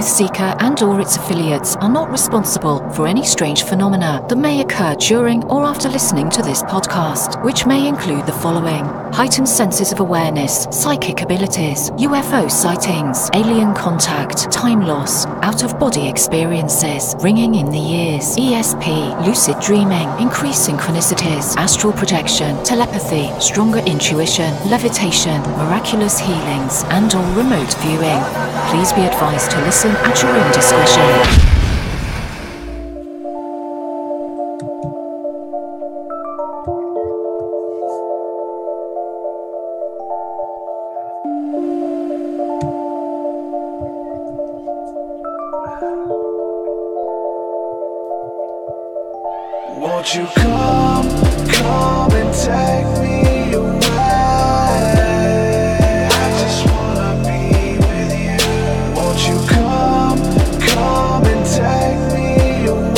TruthSeekah and/or its affiliates are not responsible for any strange phenomena that may occur during or after listening to this podcast, which may include the following: heightened senses of awareness, psychic abilities, UFO sightings, alien contact, time loss, out-of-body experiences, ringing in the ears, ESP, lucid dreaming, increased synchronicities, astral projection, telepathy, stronger intuition, levitation, miraculous healings, and/or remote viewing. Please be advised to listen at your own discretion. Won't you come and take me away? I just wanna be with you. Won't you come and take me away?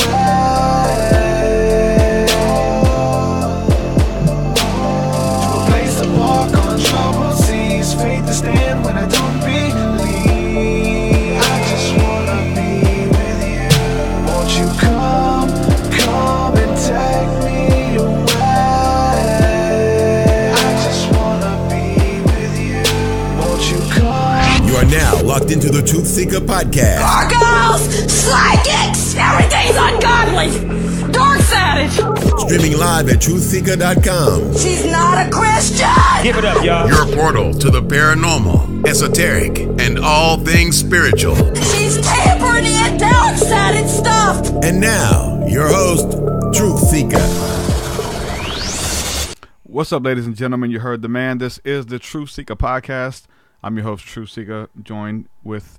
To a place to walk on troubled seas, faith to stand when I don't believe. I just wanna be with you. Won't you come and take me away? I just wanna be with you. Won't you come? You are now locked into the TruthSeekah podcast. Gargoyles! Psychics! Everything's ungodly! Dark savage! Streaming live at TruthSeekah.com. She's not a Christian! Give it up, y'all. Your portal to the paranormal, esoteric, and all things spiritual. She's tampering in dark-sided stuff! And now, your host, TruthSeekah. What's up, ladies and gentlemen? You heard the man. This is the TruthSeekah podcast. I'm your host, TruthSeekah, joined with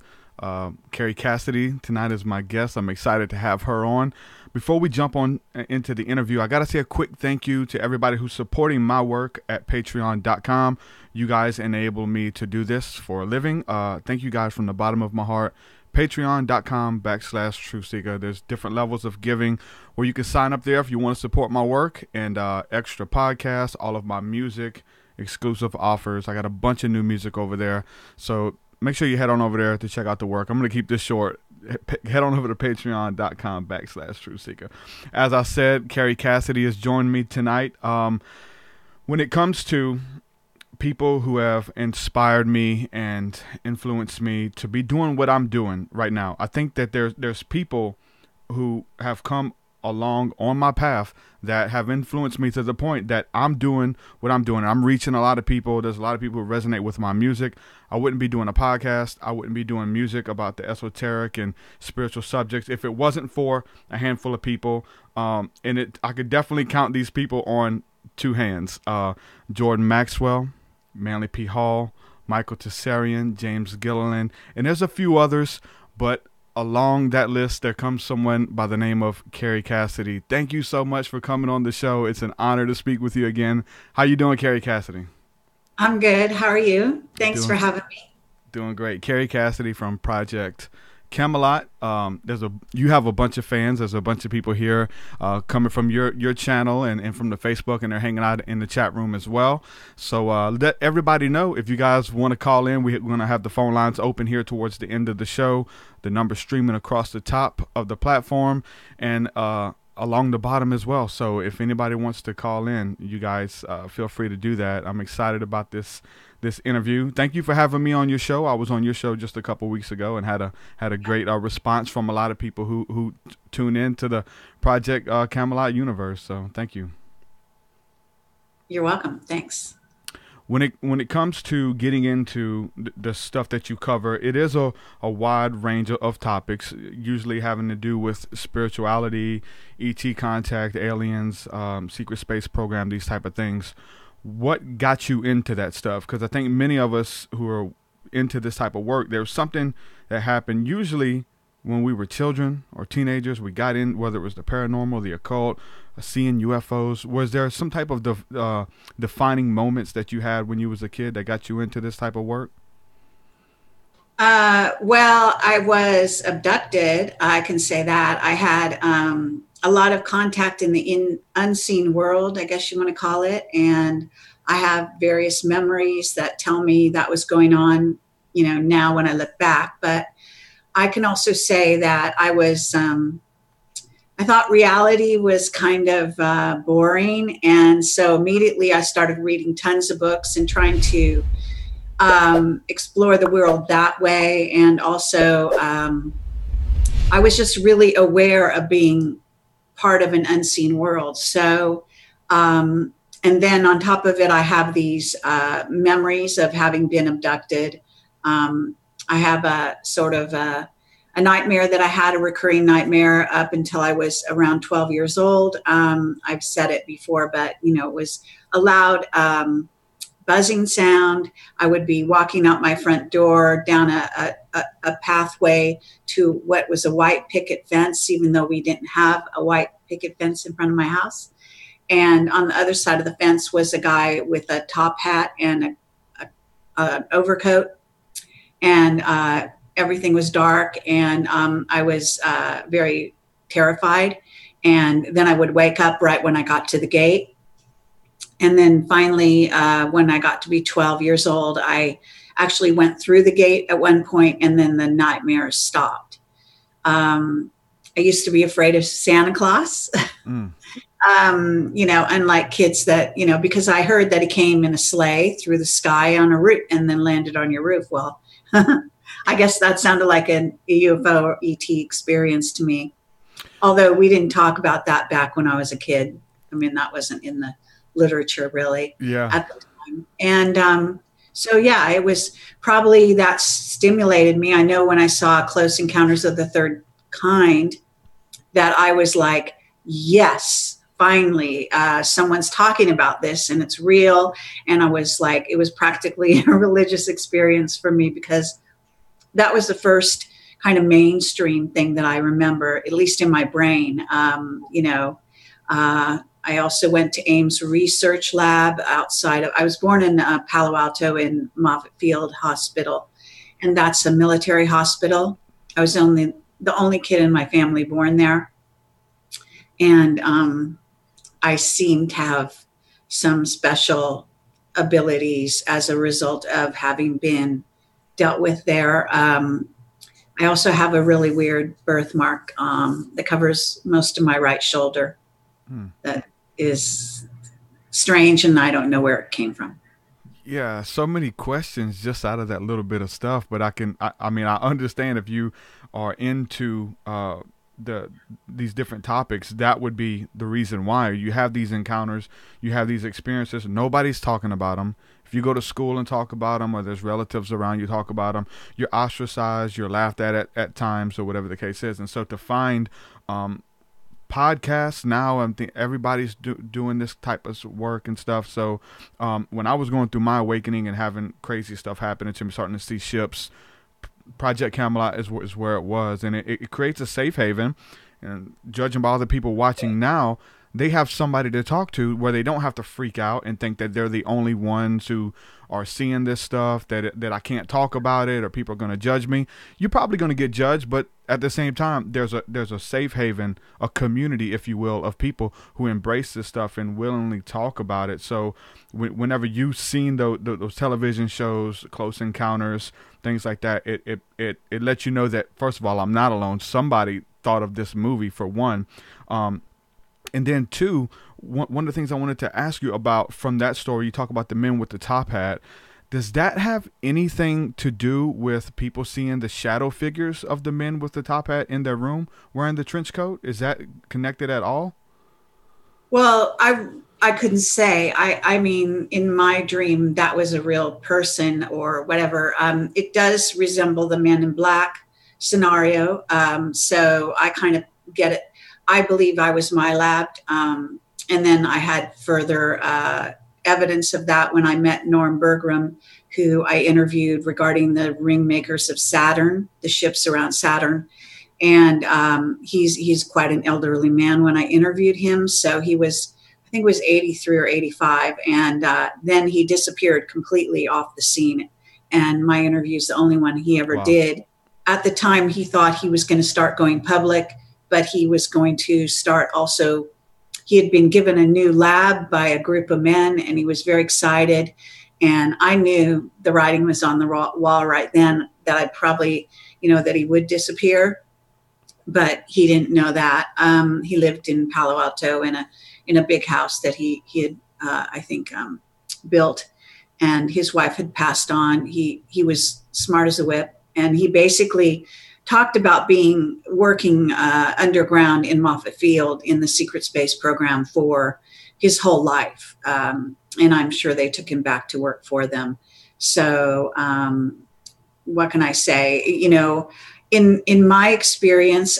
Kerry Cassidy. Tonight is my guest. I'm excited to have her on. Before we jump on into the interview, I got to say a quick thank you to everybody who's supporting my work at patreon.com. You guys enable me to do this for a living. Thank you guys from the bottom of my heart. Patreon.com/TruthSeekah. There's different levels of giving where you can sign up there if you want to support my work, and extra podcasts, all of my music, exclusive offers. I got a bunch of new music over there. So make sure you head on over there to check out the work. I'm going to keep this short. Head on over to patreon.com/TruthSeekah. As I said, Kerry Cassidy has joined me tonight. When it comes to people who have inspired me and influenced me to be doing what I'm doing right now, I think that there's people who have come along on my path that have influenced me to the point that I'm doing what I'm doing. I'm reaching a lot of people. There's a lot of people who resonate with my music. I wouldn't be doing a podcast. I wouldn't be doing music about the esoteric and spiritual subjects if it wasn't for a handful of people. I could definitely count these people on two hands. Jordan Maxwell, Manly P. Hall, Michael Tsarion, James Gilliland, and there's a few others, but along that list, there comes someone by the name of Kerry Cassidy. Thank you so much for coming on the show. It's an honor to speak with you again. How you doing, Kerry Cassidy? I'm good. How are you? Thanks for having me. Doing great. Kerry Cassidy from Project Camelot. You have a bunch of fans. There's a bunch of people here coming from your channel and from the Facebook, and they're hanging out in the chat room as well. So let everybody know if you guys want to call in. We're going to have the phone lines open here towards the end of the show. The number streaming across the top of the platform and along the bottom as well. So if anybody wants to call in, you guys feel free to do that. I'm excited about this interview. Thank you for having me on your show. I was on your show just a couple weeks ago and had a great response from a lot of people who tune in to the Project Camelot universe. So thank you. You're welcome. Thanks. When it comes to getting into the stuff that you cover, it is a wide range of topics, usually having to do with spirituality, ET contact, aliens, secret space program, these type of things. What got you into that stuff? Because I think many of us who are into this type of work, there's something that happened usually when we were children or teenagers. We got in, whether it was the paranormal, the occult, seeing UFOs. Was there some type of defining moments that you had when you was a kid that got you into this type of work? Well, I was abducted. I can say that. I had a lot of contact in the unseen world, I guess you want to call it. And I have various memories that tell me that was going on, now when I look back. But I can also say that I thought reality was kind of boring. And so immediately I started reading tons of books and trying to explore the world that way. And also, I was just really aware of being part of an unseen world. So, and then on top of it, I have these memories of having been abducted. I have a sort of a nightmare that I had, a recurring nightmare up until I was around 12 years old. I've said it before, but, it was a loud buzzing sound. I would be walking out my front door down a pathway to what was a white picket fence, even though we didn't have a white picket fence in front of my house. And on the other side of the fence was a guy with a top hat and an overcoat. And everything was dark, and I was very terrified. And then I would wake up right when I got to the gate. And then finally, when I got to be 12 years old, I actually went through the gate at one point, and then the nightmares stopped. I used to be afraid of Santa Claus, unlike kids that, because I heard that he came in a sleigh through the sky on a roof and then landed on your roof. Well, I guess that sounded like an UFO or ET experience to me. Although we didn't talk about that back when I was a kid. I mean, that wasn't in the literature really at the time. And it was probably that stimulated me. I know when I saw Close Encounters of the Third Kind that I was like, yes, finally, someone's talking about this and it's real. And I was like, it was practically a religious experience for me, because that was the first kind of mainstream thing that I remember, at least in my brain. I also went to Ames Research Lab I was born in Palo Alto in Moffett Field Hospital, and that's a military hospital. I was the only kid in my family born there. And I seem to have some special abilities as a result of having been dealt with there. I also have a really weird birthmark that covers most of my right shoulder. That is strange, and I don't know where it came from. Yeah, so many questions just out of that little bit of stuff, but I understand if you are into these different topics, that would be the reason why. You have these encounters, you have these experiences, nobody's talking about them. If you go to school and talk about them, or there's relatives around you talk about them, you're ostracized, you're laughed at times, or whatever the case is. And so to find podcasts now, I think everybody's doing this type of work and stuff. So when I was going through my awakening and having crazy stuff happening to me, starting to see ships, Project Camelot is where it was, and it creates a safe haven. And judging by all the people watching now, they have somebody to talk to where they don't have to freak out and think that they're the only ones who are seeing this stuff, that I can't talk about it, or people are going to judge me. You're probably going to get judged, but at the same time, there's a safe haven, a community, if you will, of people who embrace this stuff and willingly talk about it. So whenever you've seen those television shows, Close Encounters, things like that, it lets you know that, first of all, I'm not alone. Somebody thought of this movie, for one. And then two, one of the things I wanted to ask you about from that story, you talk about the men with the top hat. Does that have anything to do with people seeing the shadow figures of the men with the top hat in their room wearing the trench coat? Is that connected at all? Well, I couldn't say. I mean, in my dream, that was a real person or whatever. It does resemble the Men in Black scenario. So I kind of get it. I believe I was mylabbed. And then I had further evidence of that when I met Norm Bergram, who I interviewed regarding the ring makers of Saturn, the ships around Saturn. And he's quite an elderly man when I interviewed him. So he was, I think it was 83 or 85. And then he disappeared completely off the scene. And my interview is the only one he ever did. At the time, he thought he was going to start going public, but he was going to start also. He had been given a new lab by a group of men, and he was very excited. And I knew the writing was on the wall right then that I'd probably that he would disappear, but he didn't know that. He lived in Palo Alto in a big house that he had, I think, built, and his wife had passed on. He was smart as a whip, and he basically talked about working underground in Moffett Field in the secret space program for his whole life. And I'm sure they took him back to work for them. So what can I say? In my experience,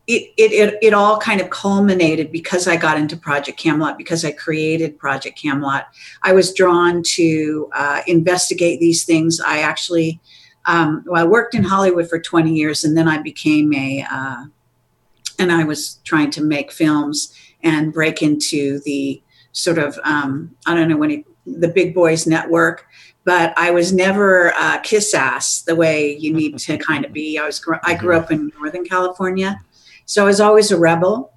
it all kind of culminated because I got into Project Camelot, because I created Project Camelot. I was drawn to investigate these things. I actually, I worked in Hollywood for 20 years, and then I became and I was trying to make films and break into the sort of, the big boys network. But I was never kiss ass the way you need to kind of be. I grew up in Northern California, so I was always a rebel.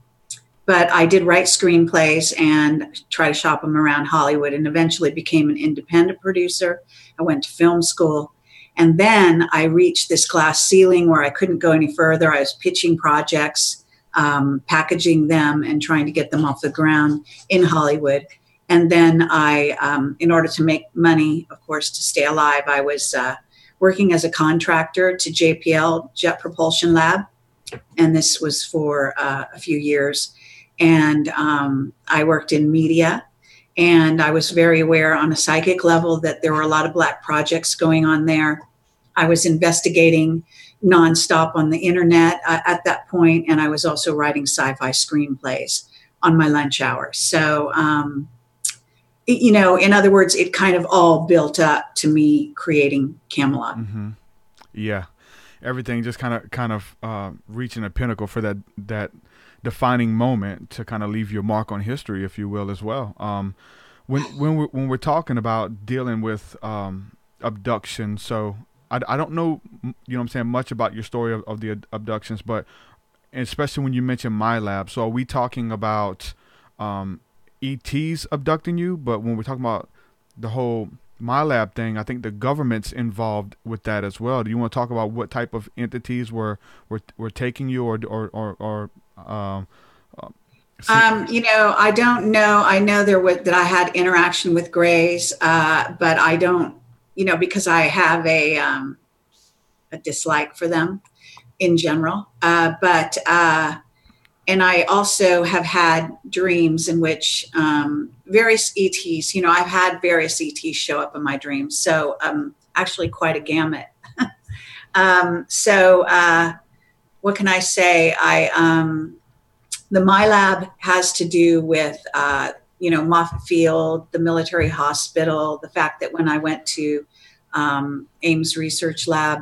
But I did write screenplays and try to shop them around Hollywood, and eventually became an independent producer. I went to film school, and then I reached this glass ceiling where I couldn't go any further. I was pitching projects, packaging them, and trying to get them off the ground in Hollywood. And then in order to make money, of course, to stay alive, I was working as a contractor to JPL, Jet Propulsion Lab. And this was for a few years. And I worked in media. And I was very aware on a psychic level that there were a lot of Black projects going on there. I was investigating nonstop on the internet at that point. And I was also writing sci-fi screenplays on my lunch hour. So, in other words, it kind of all built up to me creating Camelot. Mm-hmm. Yeah. Everything just kind of reaching a pinnacle for that defining moment to kind of leave your mark on history, if you will, as well. When we're talking about dealing with abduction, so I don't know, much about your story of the abductions, but especially when you mention my lab. So are we talking about ETs abducting you? But when we're talking about the whole my lab thing, I think the government's involved with that as well. Do you want to talk about what type of entities were taking you or I don't know. I know that I had interaction with Greys, but I don't, because I have a dislike for them in general. And I also have had dreams in which various ETs, I've had various ETs show up in my dreams. So actually quite a gamut. What can I say? The My Lab has to do with, Moffett Field, the military hospital, the fact that when I went to Ames Research Lab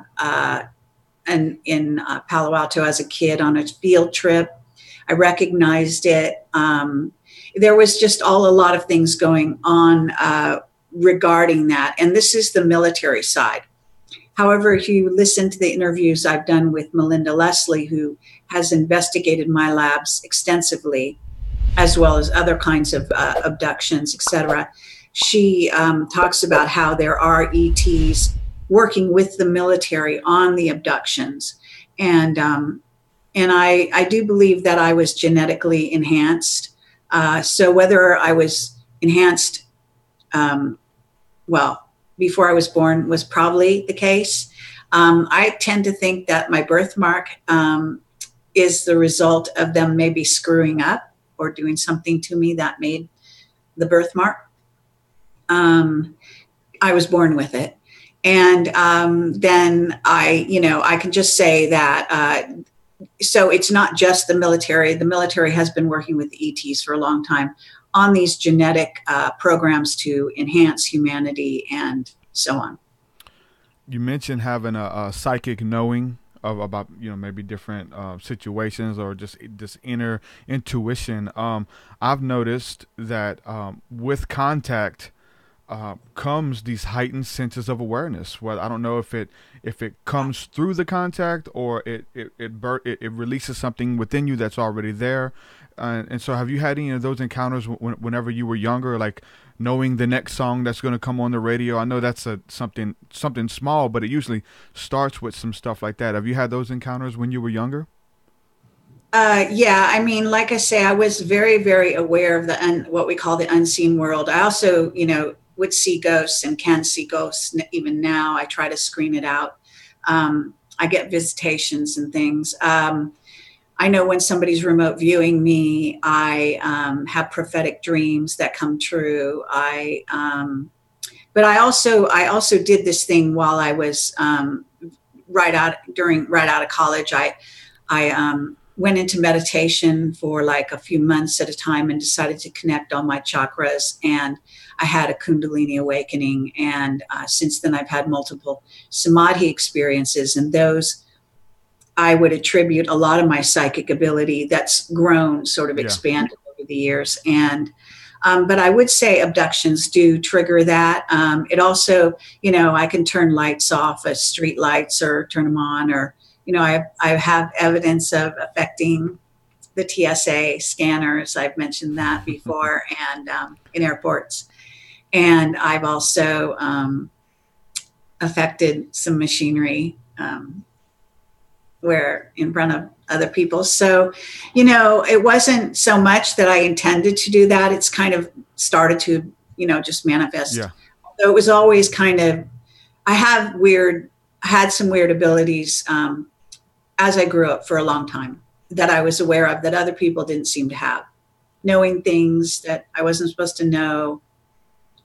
and in Palo Alto as a kid on a field trip, I recognized it. There was just a lot of things going on regarding that. And this is the military side. However, if you listen to the interviews I've done with Melinda Leslie, who has investigated my labs extensively, as well as other kinds of abductions, etc., she talks about how there are ETs working with the military on the abductions. And I do believe that I was genetically enhanced. So whether I was enhanced, before I was born was probably the case. I tend to think that my birthmark is the result of them maybe screwing up or doing something to me that made the birthmark. I was born with it. And then I can just say that so it's not just the military. The military has been working with the ETs for a long time on these genetic programs to enhance humanity and so on. You mentioned having a psychic knowing about maybe different situations or just this inner intuition. I've noticed that with contact comes these heightened senses of awareness. Well, I don't know if it comes through the contact or it releases something within you that's already there. And so have you had any of those encounters whenever you were younger? Like knowing the next song that's going to come on the radio. I know that's something small, but it usually starts with some stuff like that. Have you had those encounters when you were younger? Yeah, I mean, like I say, I was very, very aware of what we call the unseen world. I also, would see ghosts and can see ghosts even now. I try to screen it out. I get visitations and things. I know when somebody's remote viewing me, I have prophetic dreams that come true. But I also did this thing while I was right out of college. I went into meditation for like a few months at a time and decided to connect all my chakras. And I had a Kundalini awakening. And since then, I've had multiple Samadhi experiences. And those, I would attribute a lot of my psychic ability that's grown, sort of expanded over the years. And but I would say abductions do trigger that. It also, I can turn lights off as street lights or turn them on, or I have evidence of affecting the TSA scanners. I've mentioned that before, and in airports. And I've also affected some machinery where in front of other people. So, it wasn't so much that I intended to do that. It's kind of started to, just manifest. Yeah. So it was always kind of, I had some weird abilities as I grew up for a long time that I was aware of that other people didn't seem to have, knowing things that I wasn't supposed to know,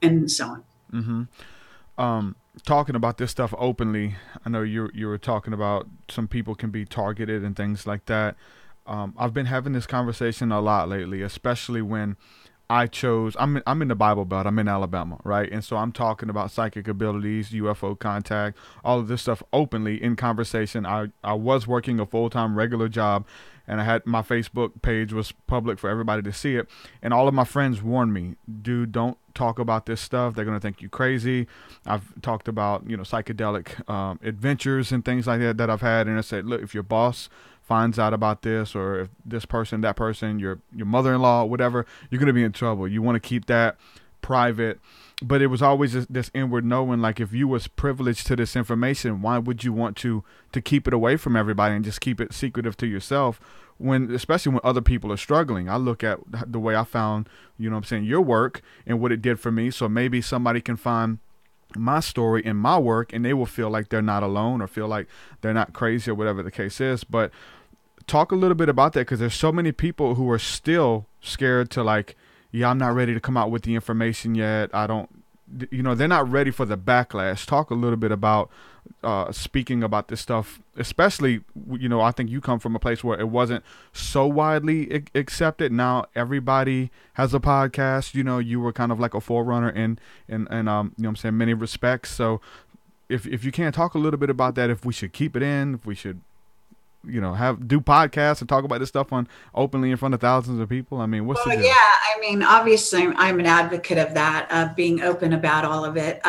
and so on. Mm-hmm. Talking about this stuff openly, I know you were talking about some people can be targeted and things like that. I've been having this conversation a lot lately, especially when I'm in the Bible Belt. I'm in Alabama, right? And so I'm talking about psychic abilities, UFO contact, all of this stuff openly in conversation. I was working a full-time regular job, and I had my Facebook page was public for everybody to see it. And all of my friends warned me, dude, don't talk about this stuff. They're going to think you crazy. I've talked about, psychedelic adventures and things like that I've had. And I said, look, if your boss finds out about this, or if this person, that person, your mother-in-law, whatever, you're going to be in trouble. You want to keep that private. But it was always this inward knowing, like, if you was privileged to this information, why would you want to keep it away from everybody and just keep it secretive to yourself, especially when other people are struggling? I look at the way I found, your work and what it did for me. So maybe somebody can find my story and my work, and they will feel like they're not alone, or feel like they're not crazy, or whatever the case is. But talk a little bit about that, because there's so many people who are still scared to, like, I'm not ready to come out with the information yet. They're not ready for the backlash. Talk a little bit about speaking about this stuff, especially, I think you come from a place where it wasn't so widely accepted. Now everybody has a podcast. You were kind of like a forerunner in many respects. So if you can talk a little bit about that, if we should keep it in, if we should do podcasts and talk about this stuff openly in front of thousands of people. I mean, what's the deal? Yeah, I mean, obviously I'm an advocate of that, of being open about all of it.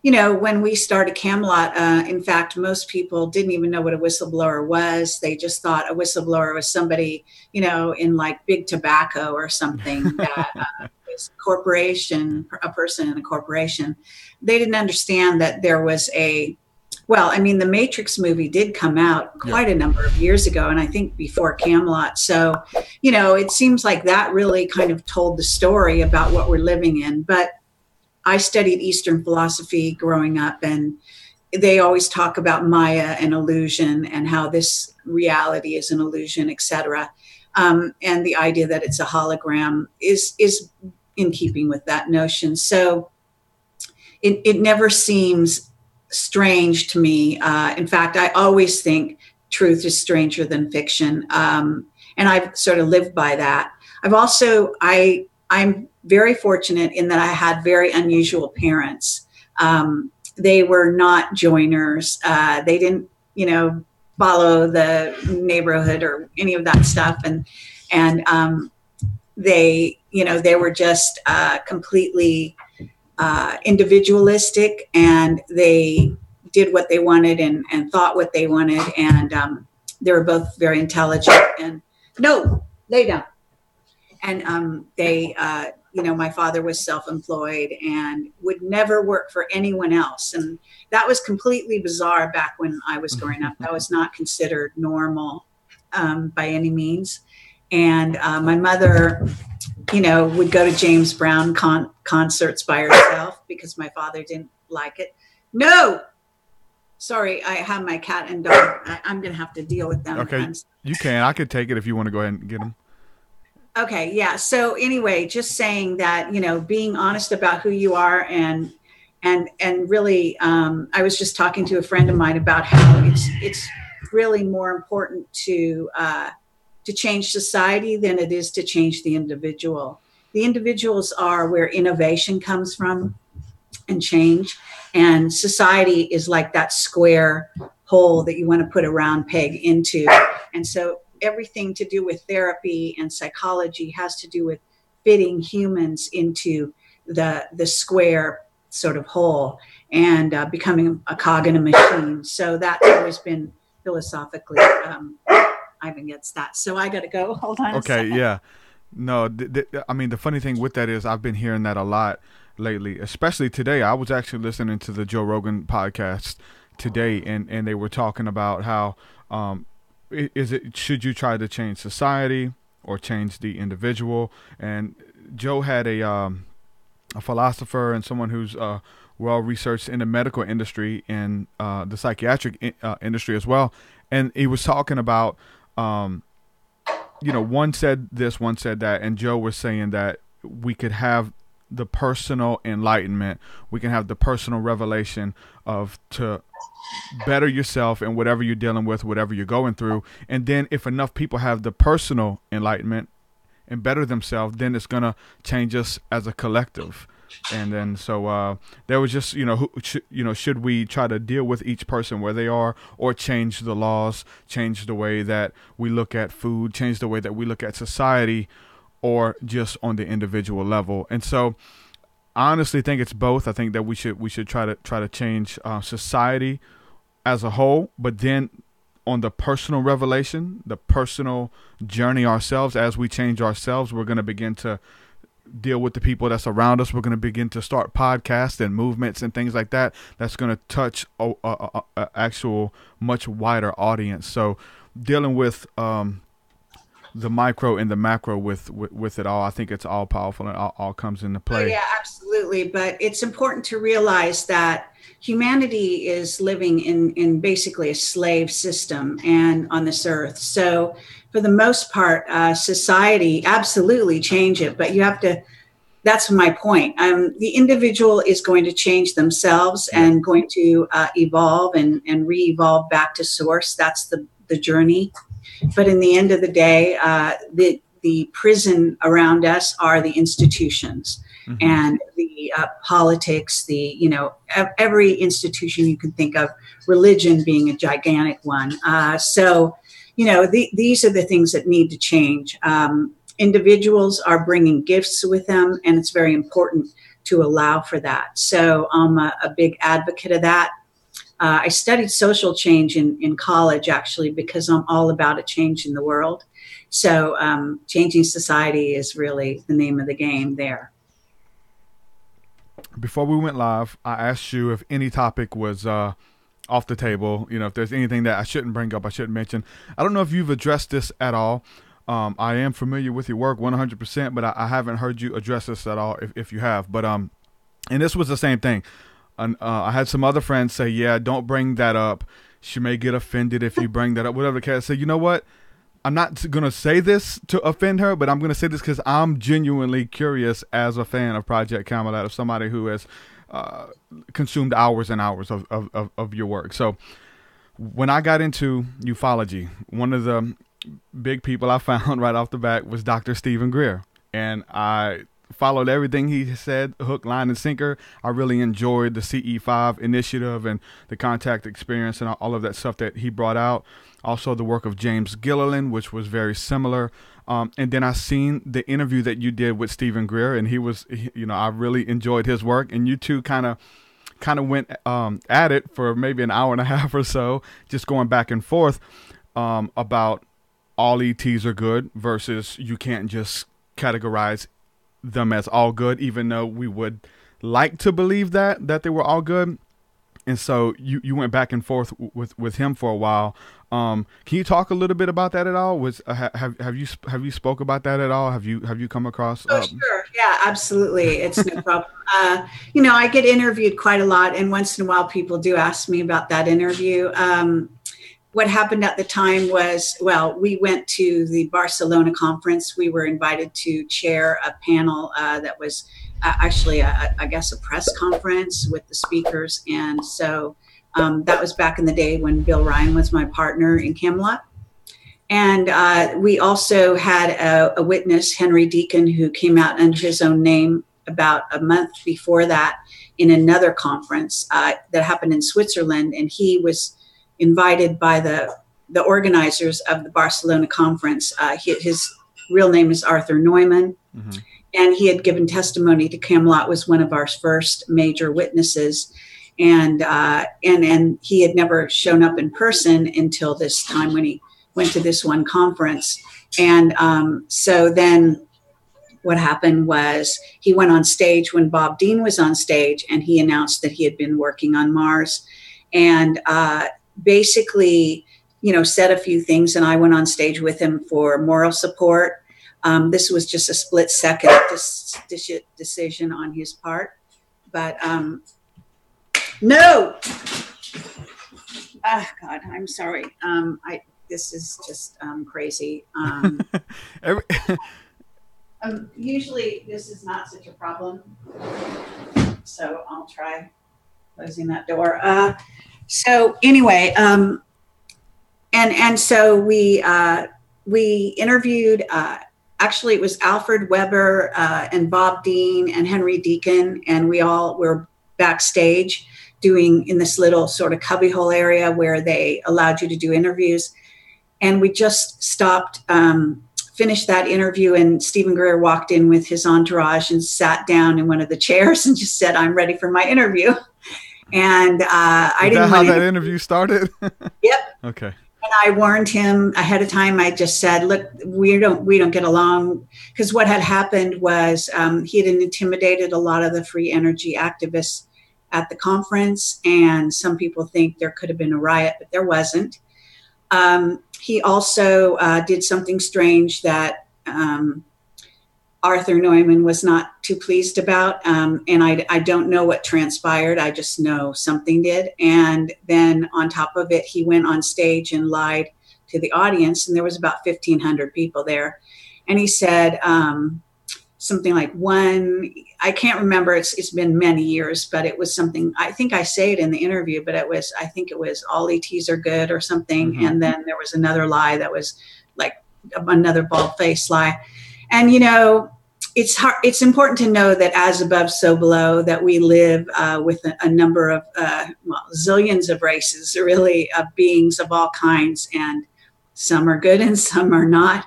When we started Camelot, in fact, most people didn't even know what a whistleblower was. They just thought a whistleblower was somebody, in like big tobacco or something that was a person in a corporation. They didn't understand that there was the Matrix movie did come out quite a number of years ago, and I think before Camelot. So, it seems like that really kind of told the story about what we're living in. But I studied Eastern philosophy growing up, and they always talk about Maya and illusion and how this reality is an illusion, etc. And the idea that it's a hologram is in keeping with that notion. So it never seems strange to me. In fact, I always think truth is stranger than fiction. And I've sort of lived by that. I'm very fortunate in that I had very unusual parents. They were not joiners. They didn't, follow the neighborhood or any of that stuff. And they were just completely individualistic, and they did what they wanted and thought what they wanted. And they were both very intelligent. And no, they don't. And they my father was self-employed and would never work for anyone else. And that was completely bizarre back when I was growing up. That was not considered normal by any means. And my mother, would go to James Brown concerts by herself because my father didn't like it. No! Sorry, I have my cat and dog. I'm going to have to deal with them. Okay, you can. I could take it if you want to go ahead and get them. Okay, yeah. So anyway, just saying that, being honest about who you are and really, I was just talking to a friend of mine about how it's really more important to change society than it is to change the individual. The individuals are where innovation comes from and change. And society is like that square hole that you want to put a round peg into. And so everything to do with therapy and psychology has to do with fitting humans into the square sort of hole and becoming a cog in a machine. So that's always been philosophically, Ivan gets that. So I got to go. Hold on. Okay, yeah. No, I mean, the funny thing with that is I've been hearing that a lot lately, especially today. I was actually listening to the Joe Rogan podcast today, and they were talking about how should you try to change society or change the individual? And Joe had a philosopher and someone who's well researched in the medical industry and the psychiatric industry as well, and he was talking about one said this, one said that, and Joe was saying that we could have the personal enlightenment, we can have the personal revelation to better yourself in whatever you're dealing with, whatever you're going through. And then if enough people have the personal enlightenment and better themselves, then it's going to change us as a collective. And then so there was just, should we try to deal with each person where they are, or change the laws, change the way that we look at food, change the way that we look at society, or just on the individual level? And so I honestly think it's both. I think that we should try to change society as a whole, but then on the personal revelation, the personal journey ourselves, as we change ourselves, we're going to begin to deal with the people that's around us. We're going to begin to start podcasts and movements and things like that. That's going to touch a actual much wider audience. So dealing with the micro and the macro with it all, I think it's all powerful and all comes into play. Oh, yeah, absolutely. But it's important to realize that humanity is living in basically a slave system and on this earth. So for the most part, society absolutely change it, but you have to, that's my point. The individual is going to change themselves and going to evolve and re-evolve back to source. That's the journey. But in the end of the day, the prison around us are the institutions. Mm-hmm. And the politics, every institution you can think of, religion being a gigantic one. These are the things that need to change. Individuals are bringing gifts with them, and it's very important to allow for that. So I'm a big advocate of that. I studied social change in college, actually, because I'm all about a change in the world. So changing society is really the name of the game there. Before we went live, I asked you if any topic was off the table, if there's anything that I shouldn't bring up, I shouldn't mention. I don't know if you've addressed this at all. I am familiar with your work 100%, but I haven't heard you address this at all if you have. But and this was the same thing. I had some other friends say, yeah, don't bring that up. She may get offended if you bring that up, whatever the case. I said, you know what? I'm not going to say this to offend her, but I'm going to say this because I'm genuinely curious as a fan of Project Camelot, of somebody who has consumed hours and hours of your work. So when I got into ufology, one of the big people I found right off the bat was Dr.Steven Greer. And I followed everything he said, hook, line, and sinker. I really enjoyed the CE5 initiative and the contact experience and all of that stuff that he brought out. Also the work of James Gilliland, which was very similar. And then I seen the interview that you did with Steven Greer, and I really enjoyed his work. And you two kind of went at it for maybe an hour and a half or so, just going back and forth about all ETs are good versus you can't just categorize them as all good, even though we would like to believe that they were all good. And so you went back and forth with him for a while. Can you talk a little bit about that at all? Have you spoke about that at all? Have you come across? Oh, sure. Yeah, absolutely. It's no problem. I get interviewed quite a lot, and once in a while people do ask me about that interview. What happened at the time was, we went to the Barcelona conference. We were invited to chair a panel that was actually, I guess, a press conference with the speakers. And so that was back in the day when Bill Ryan was my partner in Camelot. And we also had a witness, Henry Däniken, who came out under his own name about a month before that in another conference that happened in Switzerland. And he was invited by the organizers of the Barcelona conference. His real name is Arthur Neumann. Mm-hmm. And he had given testimony to Camelot, was one of our first major witnesses. And he had never shown up in person until this time when he went to this one conference. And so then what happened was he went on stage when Bob Dean was on stage, and he announced that he had been working on Mars, and basically, said a few things. And I went on stage with him for moral support. This was just a split second decision on his part, but no. Oh God, I'm sorry. This is just crazy. Usually this is not such a problem, so I'll try closing that door. So anyway, and so we interviewed. Actually, it was Alfred Weber and Bob Dean and Henry Däniken, and we all were backstage doing in this little sort of cubbyhole area where they allowed you to do interviews. And we just stopped, finished that interview, and Stephen Greer walked in with his entourage and sat down in one of the chairs and just said, "I'm ready for my interview." And I didn't. Is that how that interview started? Yep. Okay. And I warned him ahead of time. I just said, "Look, we don't get along," because what had happened was he had intimidated a lot of the free energy activists at the conference, and some people think there could have been a riot, but there wasn't. He also did something strange that Arthur Neumann was not too pleased about, and I don't know what transpired. I just know something did. And then on top of it, he went on stage and lied to the audience, and there was about 1,500 people there. And he said something like I can't remember, it's been many years, but it was something, I think I say it in the interview, but I think it was all ETs are good or something. Mm-hmm. And then there was another lie that was like another bald-faced lie. And, it's important to know that as above, so below, that we live with a number of, zillions of races, really, of beings of all kinds. And some are good and some are not.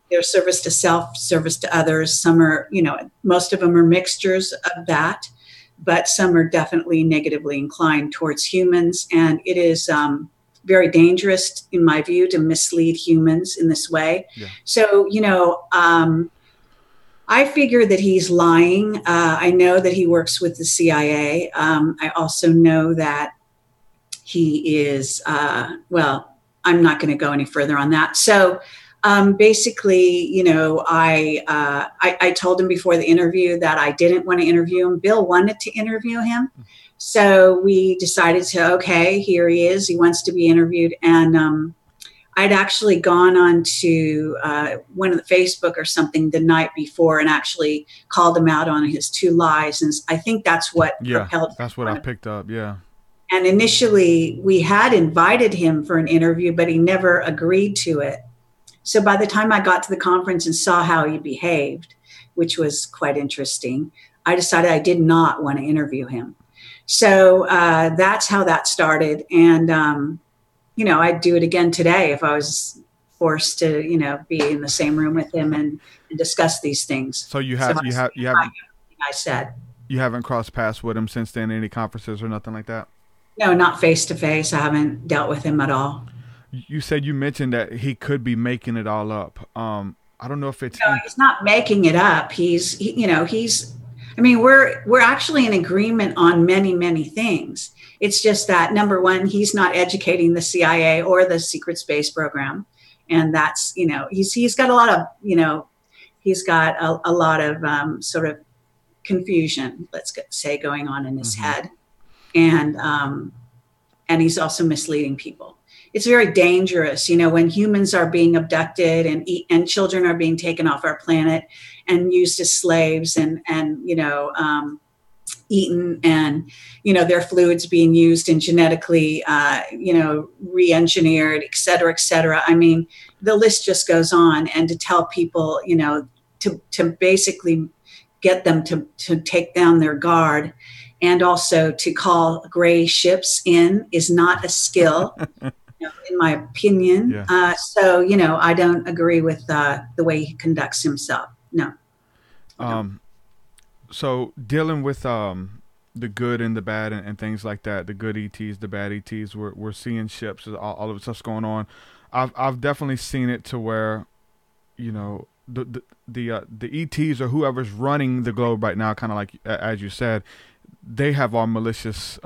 There's service to self, service to others. Some are, most of them are mixtures of that, but some are definitely negatively inclined towards humans. And it is very dangerous, in my view, to mislead humans in this way. Yeah. So, I figure that he's lying. I know that he works with the CIA. I also know that he is, I'm not going to go any further on that. So basically, I told him before the interview that I didn't want to interview him. Bill wanted to interview him. So we decided okay, here he is. He wants to be interviewed. And I'd actually gone on to one of the Facebook or something the night before and actually called him out on his 2 lies. And I think that's what propelled. That's what I picked up. Yeah. And initially we had invited him for an interview, but he never agreed to it. So by the time I got to the conference and saw how he behaved, which was quite interesting, I decided I did not want to interview him. So that's how that started. And, I'd do it again today if I was forced to, be in the same room with him and discuss these things. So you haven't crossed paths with him since then, any conferences or nothing like that? No, not face to face. I haven't dealt with him at all. You said you mentioned that he could be making it all up. I don't know if it's. No, he's not making it up. I mean, we're actually in agreement on many, many things. It's just that, number one, he's not educating the CIA or the secret space program. And that's, he's got a lot of, he's got a lot of sort of confusion, let's say, going on in his head. And he's also misleading people. It's very dangerous, when humans are being abducted and children are being taken off our planet and used as slaves and eaten, and their fluids being used and genetically re-engineered, et cetera, et cetera. I mean, the list just goes on. And to tell people, to basically get them to take down their guard, and also to call gray ships in, is not a skill. In my opinion. Yeah. So, I don't agree with the way he conducts himself. No. So dealing with the good and the bad and things like that, the good ETs, the bad ETs, we're seeing ships, all of the stuff's going on. I've definitely seen it to where, the ETs or whoever's running the globe right now, kind of like, as you said, they have our malicious,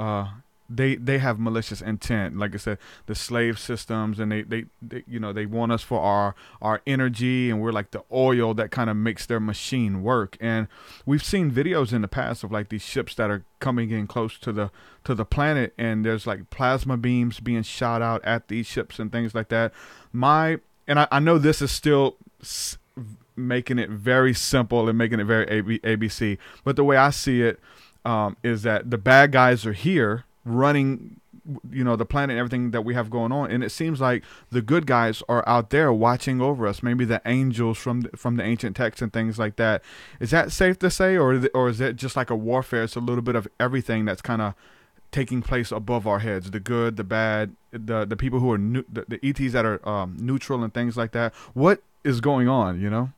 they have malicious intent. Like I said, the slave systems, and they want us for our energy, and we're like the oil that kind of makes their machine work. And we've seen videos in the past of like these ships that are coming in close to the planet, and there's like plasma beams being shot out at these ships and things like that. I know this is still making it very simple and making it very ABC, but the way I see it is that the bad guys are here running, the planet and everything that we have going on, and it seems like the good guys are out there watching over us, maybe the angels from the ancient texts and things like that. Is that safe to say, or is it just like a warfare? It's a little bit of everything that's kind of taking place above our heads, the good, the bad, the people who are the ETs that are neutral and things like that. What is going on,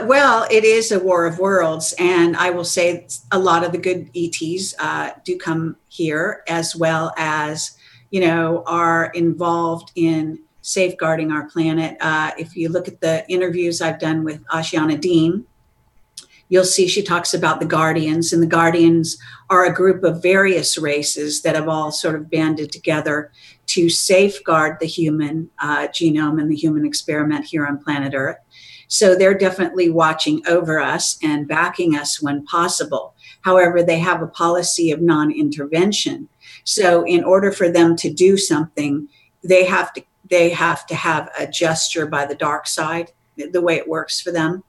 Well, it is a war of worlds, and I will say a lot of the good ETs do come here, as well as, are involved in safeguarding our planet. If you look at the interviews I've done with Ashiana Dean, you'll see she talks about the Guardians, and the Guardians are a group of various races that have all sort of banded together to safeguard the human genome and the human experiment here on planet Earth. So they're definitely watching over us and backing us when possible. However, they have a policy of non-intervention. So in order for them to do something, they have to have a gesture by the dark side, the way it works for them.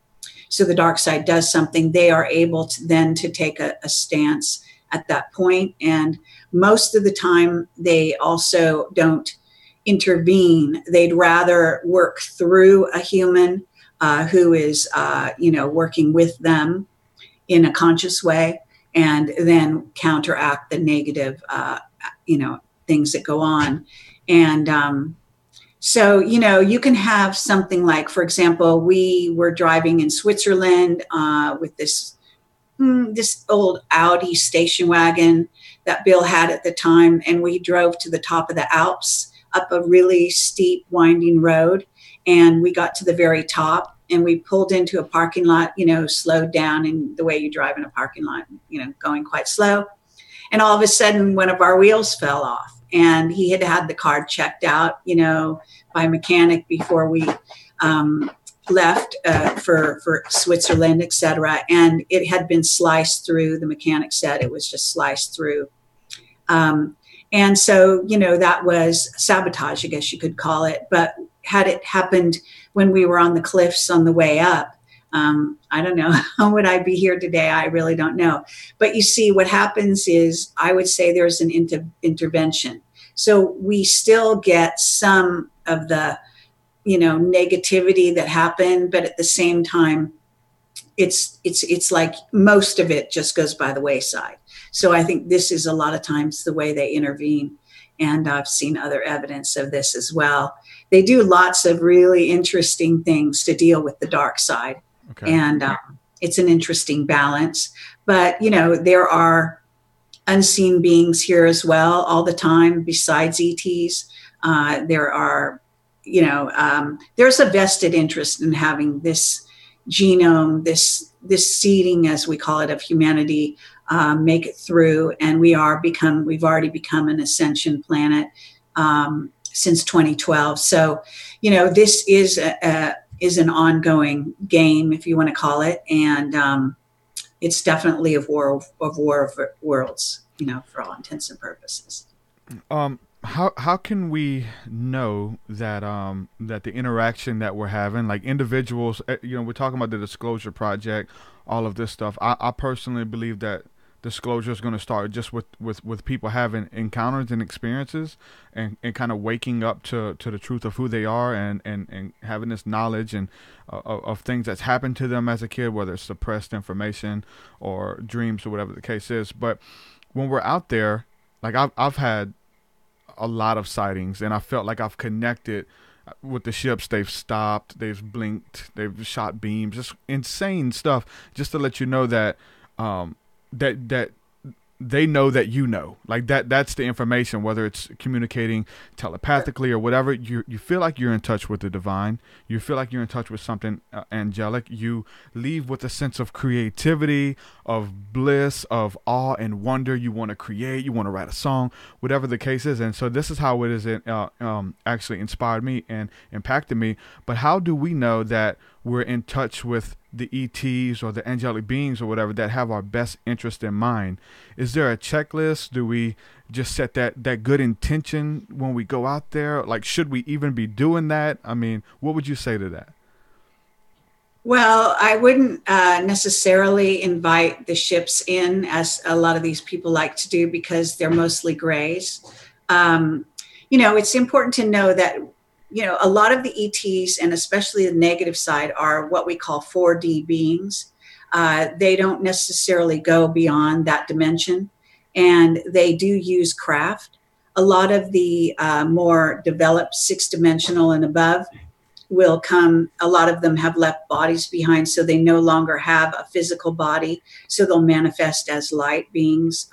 So the dark side does something, they are able to then to take a stance at that point. And most of the time, they also don't intervene. They'd rather work through a human who is, working with them in a conscious way, and then counteract the negative, things that go on. And so, you can have something like, for example, we were driving in Switzerland with this old Audi station wagon that Bill had at the time, and we drove to the top of the Alps up a really steep, winding road, and we got to the very top. And we pulled into a parking lot, slowed down in the way you drive in a parking lot, going quite slow. And all of a sudden, one of our wheels fell off, and he had had the car checked out, by a mechanic before we left for Switzerland, et cetera. And it had been sliced through. The mechanic said it was just sliced through. And so, that was sabotage, I guess you could call it. But had it happened when we were on the cliffs on the way up, I don't know, how would I be here today? I really don't know. But you see, what happens is, I would say there's an intervention. So we still get some of the, negativity that happened, but at the same time, it's like most of it just goes by the wayside. So I think this is a lot of times the way they intervene. And I've seen other evidence of this as well. They do lots of really interesting things to deal with the dark side. Okay. And it's an interesting balance. But, there are unseen beings here as well all the time, besides ETs. There are, there's a vested interest in having this genome, this seeding, as we call it, of humanity, make it through. And we've already become an ascension planet since 2012. So, this is an ongoing game, if you want to call it. And it's definitely a war of worlds, for all intents and purposes. How can we know that that the interaction that we're having, like individuals, we're talking about the Disclosure Project, all of this stuff. I personally believe that disclosure is going to start just with people having encounters and experiences and kind of waking up to the truth of who they are and having this knowledge and of things that's happened to them as a kid, whether it's suppressed information or dreams or whatever the case is. But when we're out there, like I've had a lot of sightings, and I felt like I've connected with the ships. They've stopped, they've blinked, they've shot beams, just insane stuff, just to let you know that that they know that like that's the information, whether it's communicating telepathically or whatever. You feel like you're in touch with the divine. You feel like you're in touch with something angelic. You leave with a sense of creativity, of bliss, of awe and wonder. You want to create, you want to write a song, whatever the case is. And so this is how it is actually inspired me and impacted me. But how do we know that we're in touch with the ETs or the angelic beings or whatever that have our best interest in mind? Is there a checklist? Do we just set that good intention when we go out there? Like, should we even be doing that? I mean, what would you say to that? Well, I wouldn't necessarily invite the ships in, as a lot of these people like to do, because they're mostly grays. It's important to know that a lot of the ETs, and especially the negative side, are what we call 4D beings. They don't necessarily go beyond that dimension, and they do use craft. A lot of the more developed 6-dimensional and above will come. A lot of them have left bodies behind, so they no longer have a physical body, so they'll manifest as light beings.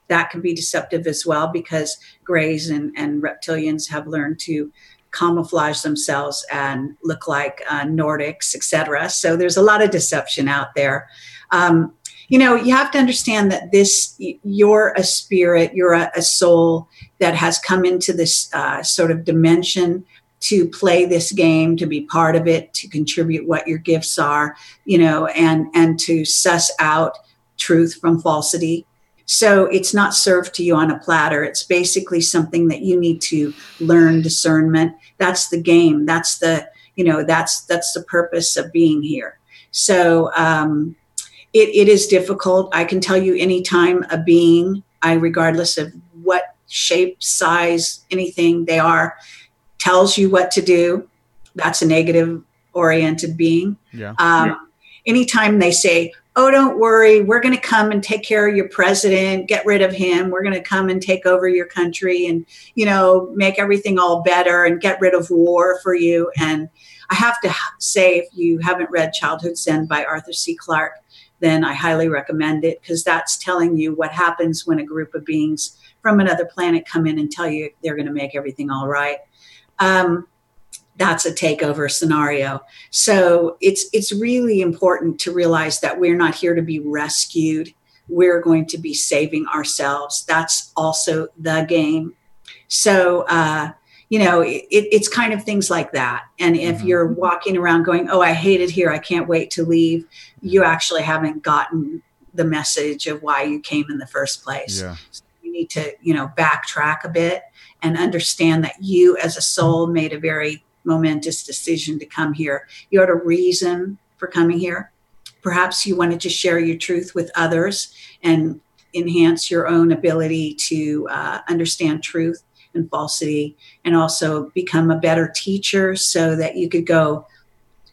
That can be deceptive as well, because grays and reptilians have learned to camouflage themselves and look like Nordics, etc. So there's a lot of deception out there. You have to understand that you're a spirit, you're a soul that has come into this sort of dimension to play this game, to be part of it, to contribute what your gifts are, and to suss out truth from falsity. So it's not served to you on a platter. It's basically something that you need to learn discernment. That's the game. That's the purpose of being here. So it is difficult. I can tell you, anytime a being, regardless of what shape, size, anything they are, tells you what to do, that's a negative oriented being. Anytime they say, oh, don't worry, we're going to come and take care of your president, get rid of him, we're going to come and take over your country and, make everything all better and get rid of war for you. And I have to say, if you haven't read Childhood Zen by Arthur C. Clarke, then I highly recommend it, because that's telling you what happens when a group of beings from another planet come in and tell you they're going to make everything all right. That's a takeover scenario. So it's really important to realize that we're not here to be rescued. We're going to be saving ourselves. That's also the game. So, it's kind of things like that. And if you're walking around going, oh, I hate it here, I can't wait to leave, you actually haven't gotten the message of why you came in the first place. Yeah. So you need to, backtrack a bit and understand that you as a soul made a very momentous decision to come here. You had a reason for coming here. Perhaps you wanted to share your truth with others and enhance your own ability to understand truth and falsity, and also become a better teacher so that you could go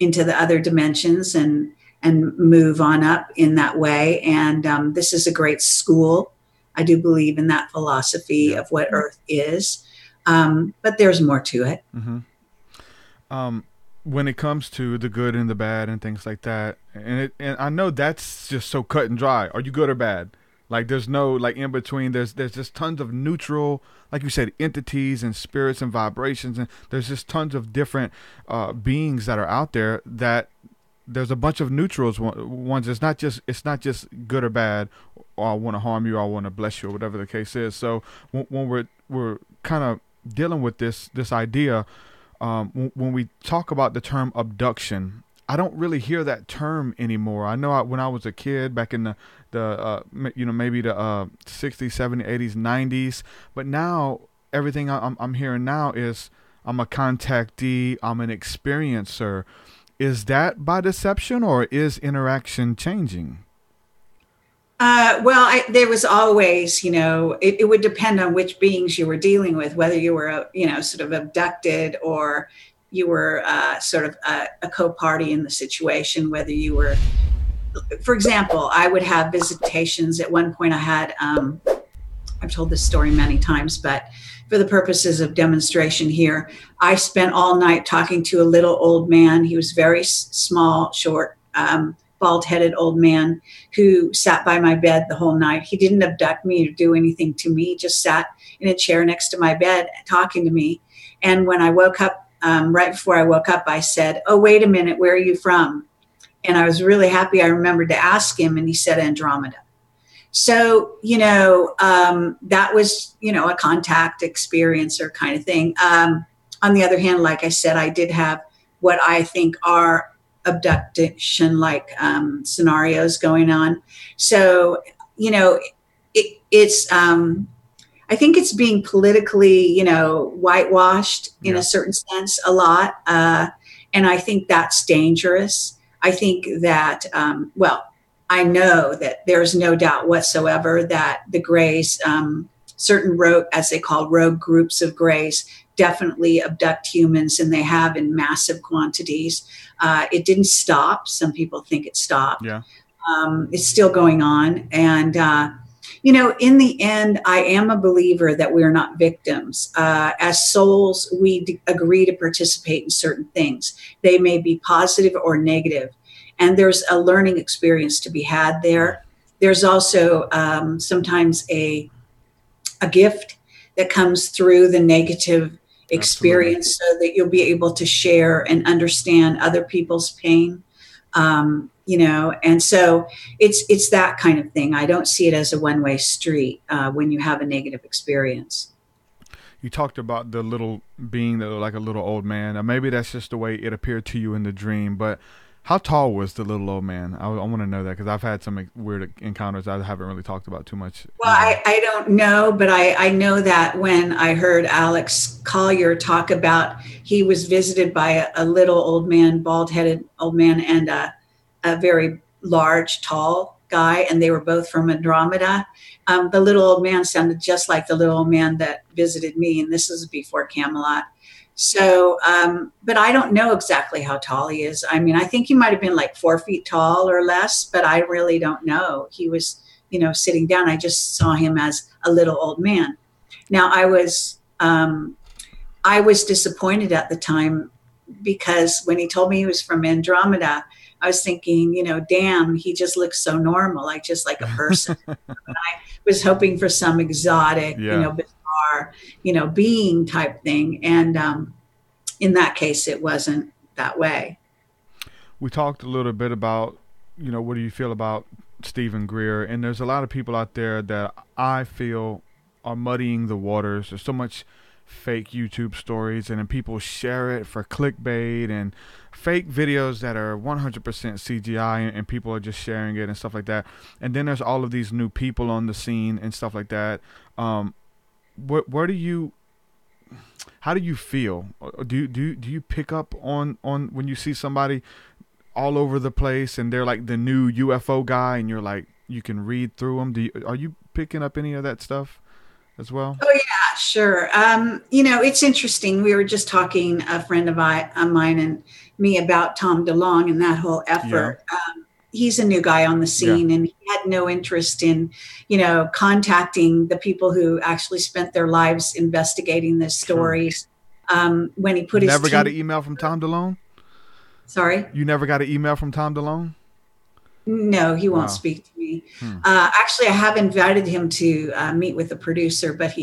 into the other dimensions and move on up in that way. And this is a great school. I do believe in that philosophy of what Earth is, but there's more to it. When it comes to the good and the bad and things like that, and I know that's just so cut and dry. Are you good or bad? Like there's no like in between. There's just tons of neutral, like you said, entities and spirits and vibrations, and there's just tons of different beings that are out there. That there's a bunch of neutrals ones. It's not just good or bad, or I want to harm you, or I want to bless you, or whatever the case is. So when we're kind of dealing with this idea, when we talk about the term abduction, I don't really hear that term anymore. I know when I was a kid back in the maybe the 60s, 70s, 80s, 90s, but now everything I'm hearing now is I'm a contactee, I'm an experiencer. Is that by deception, or is interaction changing? Well, there was always, it would depend on which beings you were dealing with, whether you were, sort of abducted, or you were sort of a co-party in the situation, whether you were, for example, I would have visitations. At one point I had, I've told this story many times, but for the purposes of demonstration here, I spent all night talking to a little old man. He was very small, short, bald-headed old man who sat by my bed the whole night. He didn't abduct me or do anything to me. He just sat in a chair next to my bed talking to me. And when I woke up, right before I woke up, I said, "Oh, wait a minute, where are you from?" And I was really happy. I remembered to ask him, and he said Andromeda. So, that was, a contact experiencer kind of thing. On the other hand, like I said, I did have what I think are abduction-like scenarios going on. So, it's, I think it's being politically, whitewashed in a certain sense a lot. And I think that's dangerous. I think that, I know that there's no doubt whatsoever that the Greys, certain rogue, as they call rogue groups of Greys, definitely abduct humans, and they have in massive quantities. It didn't stop. Some people think it stopped. Yeah. It's still going on. And, in the end, I am a believer that we're not victims. As souls, we agree to participate in certain things. They may be positive or negative. And there's a learning experience to be had there. There's also sometimes a gift that comes through the negative experience. Absolutely. So that you'll be able to share and understand other people's pain. And so it's that kind of thing. I don't see it as a one-way street when you have a negative experience. You talked about the little being that looked like a little old man. Now, maybe that's just the way it appeared to you in the dream, but how tall was the little old man? I want to know that, because I've had some weird encounters I haven't really talked about too much. Well, I don't know, but I know that when I heard Alex Collier talk about he was visited by a little old man, bald-headed old man, and a very large, tall guy, and they were both from Andromeda. The little old man sounded just like the little old man that visited me, and this was before Camelot. So, but I don't know exactly how tall he is. I mean, I think he might have been like 4 feet tall or less, but I really don't know. He was, sitting down. I just saw him as a little old man. Now, I was disappointed at the time, because when he told me he was from Andromeda, I was thinking, damn, he just looks so normal, just like a person. And I was hoping for some exotic, bizarre, being type thing. And in that case, it wasn't that way. We talked a little bit about, what do you feel about Stephen Greer? And there's a lot of people out there that I feel are muddying the waters. There's so much fake YouTube stories, and then people share it for clickbait and fake videos that are 100% CGI, and people are just sharing it and stuff like that. And then there's all of these new people on the scene and stuff like that. How do you feel? Do you pick up on when you see somebody all over the place and they're like the new UFO guy, and you're like, you can read through them? Are you picking up any of that stuff as well? Oh yeah, sure. It's interesting. We were just talking, a friend of mine and me, about Tom DeLonge and that whole effort. Yeah. He's a new guy on the scene, and he had no interest in, contacting the people who actually spent their lives investigating the stories. Sure. When he put his got an email from Tom DeLonge? Sorry? You never got an email from Tom DeLonge? No, he won't Wow. speak to me. Actually, I have invited him to meet with the producer, but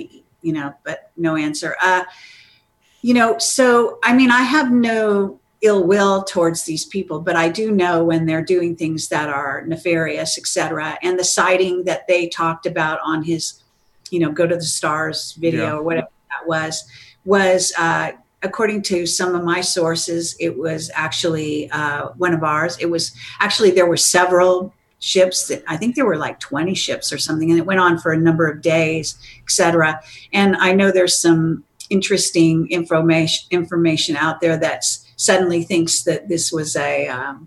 but no answer. So, I mean, I have no ill will towards these people, but I do know when they're doing things that are nefarious, etc. And the sighting that they talked about on his, Go to the Stars video or whatever that was, according to some of my sources, it was actually one of ours. It was actually, there were several ships that I think there were like 20 ships or something, and it went on for a number of days, etc. And I know there's some interesting information out there that suddenly thinks that this was a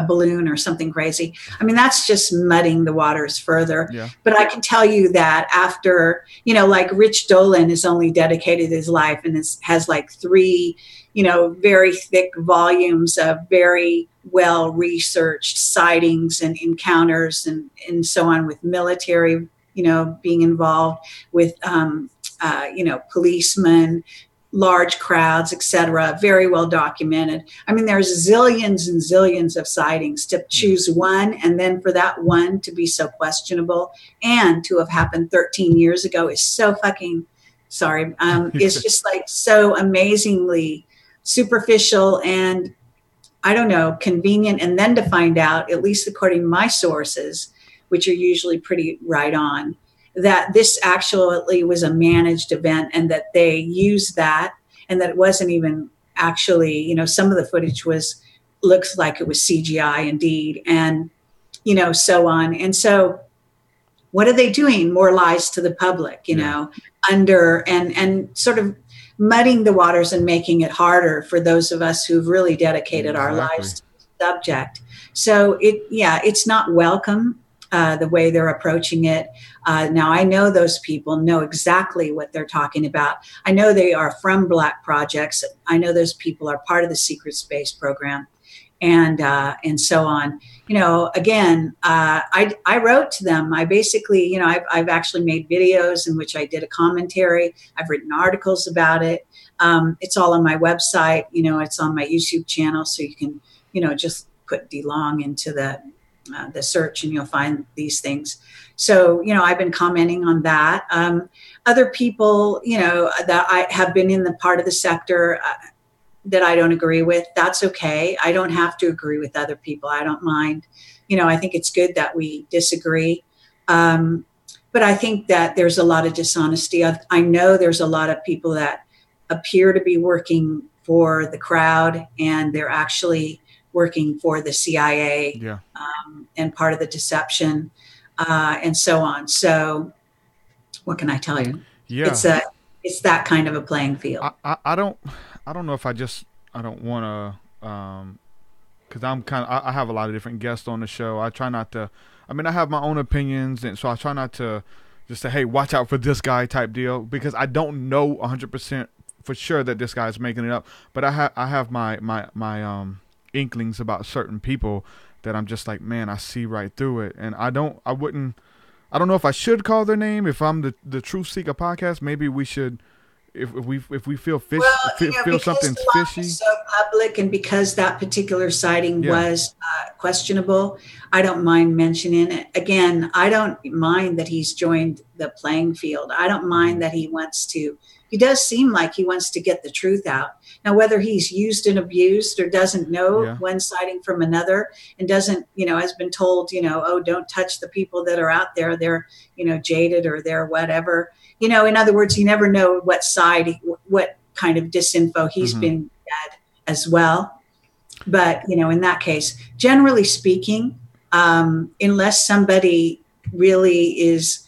balloon or something crazy. I mean, that's just muddying the waters further. Yeah. But I can tell you that after, like Rich Dolan has only dedicated his life and has like 3, very thick volumes of very well researched sightings and encounters and so on, with military, being involved with, policemen, large crowds, etc., very well documented. I mean, there's zillions and zillions of sightings. To choose one, and then for that one to be so questionable and to have happened 13 years ago is so fucking, sorry, it's just like so amazingly superficial and, I don't know, convenient. And then to find out, at least according to my sources, which are usually pretty right on, that this actually was a managed event and that they used that, and that it wasn't even actually, some of the footage looks like it was CGI indeed, and, so on. And so what are they doing? More lies to the public, under and sort of muddying the waters and making it harder for those of us who've really dedicated our lives to the subject. So it's not welcome. The way they're approaching it. Now, I know those people know exactly what they're talking about. I know they are from Black projects. I know those people are part of the secret space program, and so on. Again, I wrote to them. I basically, I've actually made videos in which I did a commentary. I've written articles about it. It's all on my website. It's on my YouTube channel, so you can, just put DeLong into the search and you'll find these things. So, I've been commenting on that. Other people, that I have been in the part of the sector that I don't agree with, that's okay. I don't have to agree with other people. I don't mind. I think it's good that we disagree. But I think that there's a lot of dishonesty. I know there's a lot of people that appear to be working for the crowd, and they're actually working for the CIA, and part of the deception, and so on. So what can I tell you? Yeah. It's that kind of a playing field. I don't know if I don't want to, cause I have a lot of different guests on the show. I try not to, I have my own opinions, and so I try not to just say, hey, watch out for this guy type deal, because I don't know 100% for sure that this guy is making it up. But I have my inklings about certain people that I'm just like, man, I see right through it. And I don't know if I should call their name. If I'm the TruthSeekah podcast, maybe we should, if we feel feel something's fishy. So public, and because that particular sighting was questionable, I don't mind mentioning it. Again, I don't mind that he's joined the playing field. I don't mind that he does seem like he wants to get the truth out. Now, whether he's used and abused or doesn't know one sighting from another, and doesn't, has been told, oh, don't touch the people that are out there. They're, jaded, or they're whatever. In other words, you never know what side, what kind of disinfo he's been at as well. But, in that case, generally speaking, unless somebody really is,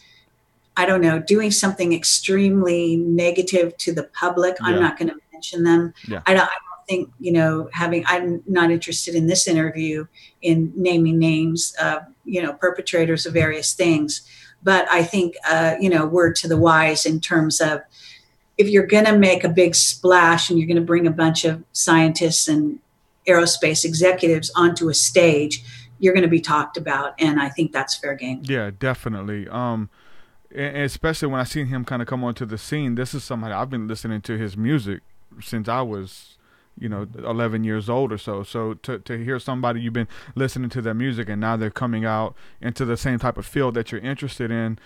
I don't know, doing something extremely negative to the public, I'm not going to mention them. I don't think, I'm not interested in this interview in naming names of, perpetrators of various things. But I think, word to the wise in terms of, if you're going to make a big splash and you're going to bring a bunch of scientists and aerospace executives onto a stage, you're going to be talked about. And I think that's fair game. Yeah, definitely. And especially when I seen him kind of come onto the scene. This is somebody I've been listening to his music since I was 11 years old or so. So to hear somebody, you've been listening to their music and now they're coming out into the same type of field that you're interested in,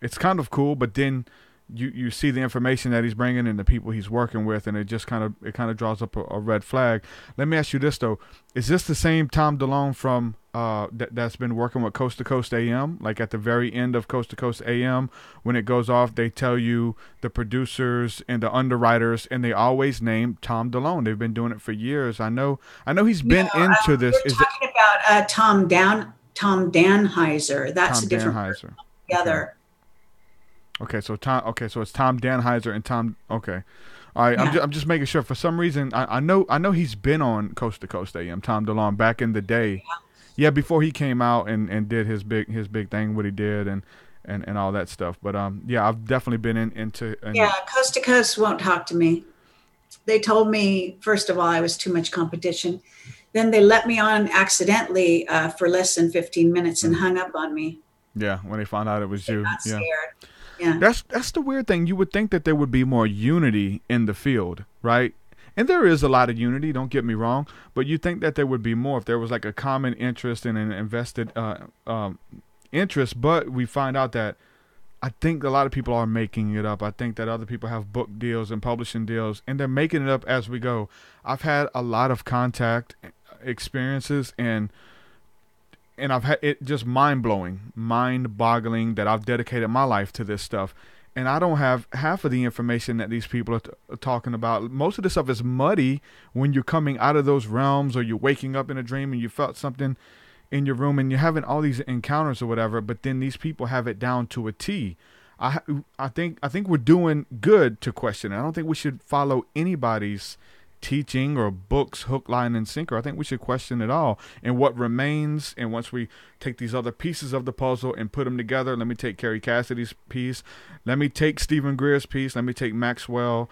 it's kind of cool. But then you see the information that he's bringing and the people he's working with, and it kind of draws up a red flag. Let me ask you this though: is this the same Tom DeLonge from that's been working with Coast to Coast AM? Like at the very end of Coast to Coast AM, when it goes off, they tell you the producers and the underwriters, and they always name Tom DeLonge. They've been doing it for years. I know he's been into this. You're talking about Tom Heiser. That's Tom a different Heiser. Together. Okay, so it's Tom Heiser and Tom. Okay, all right. Yeah. I'm just making sure. For some reason, I know he's been on Coast to Coast AM. Tom DeLonge back in the day, yeah, before he came out and did his big thing, what he did and all that stuff. But yeah, I've definitely been into. Yeah, Coast to Coast won't talk to me. They told me first of all I was too much competition. Then they let me on accidentally for less than 15 minutes and hung up on me. Yeah, when they found out it was you. Got scared. Yeah. That's the weird thing. You would think that there would be more unity in the field, right? And there is a lot of unity, don't get me wrong, but you think that there would be more if there was like a common interest and an invested interest. But we find out that I think a lot of people are making it up. I think that other people have book deals and publishing deals, and they're making it up as we go. I've had a lot of contact experiences, and I've had it just mind-boggling that I've dedicated my life to this stuff. And I don't have half of the information that these people are talking about. Most of this stuff is muddy when you're coming out of those realms, or you're waking up in a dream and you felt something in your room and you're having all these encounters or whatever. But then these people have it down to a T. I think we're doing good to question it. I don't think we should follow anybody's teaching or books hook, line, and sinker. I think we should question it all and what remains. And once we take these other pieces of the puzzle and put them together, let me take Kerry Cassidy's piece, let me take Stephen Greer's piece, let me take Maxwell,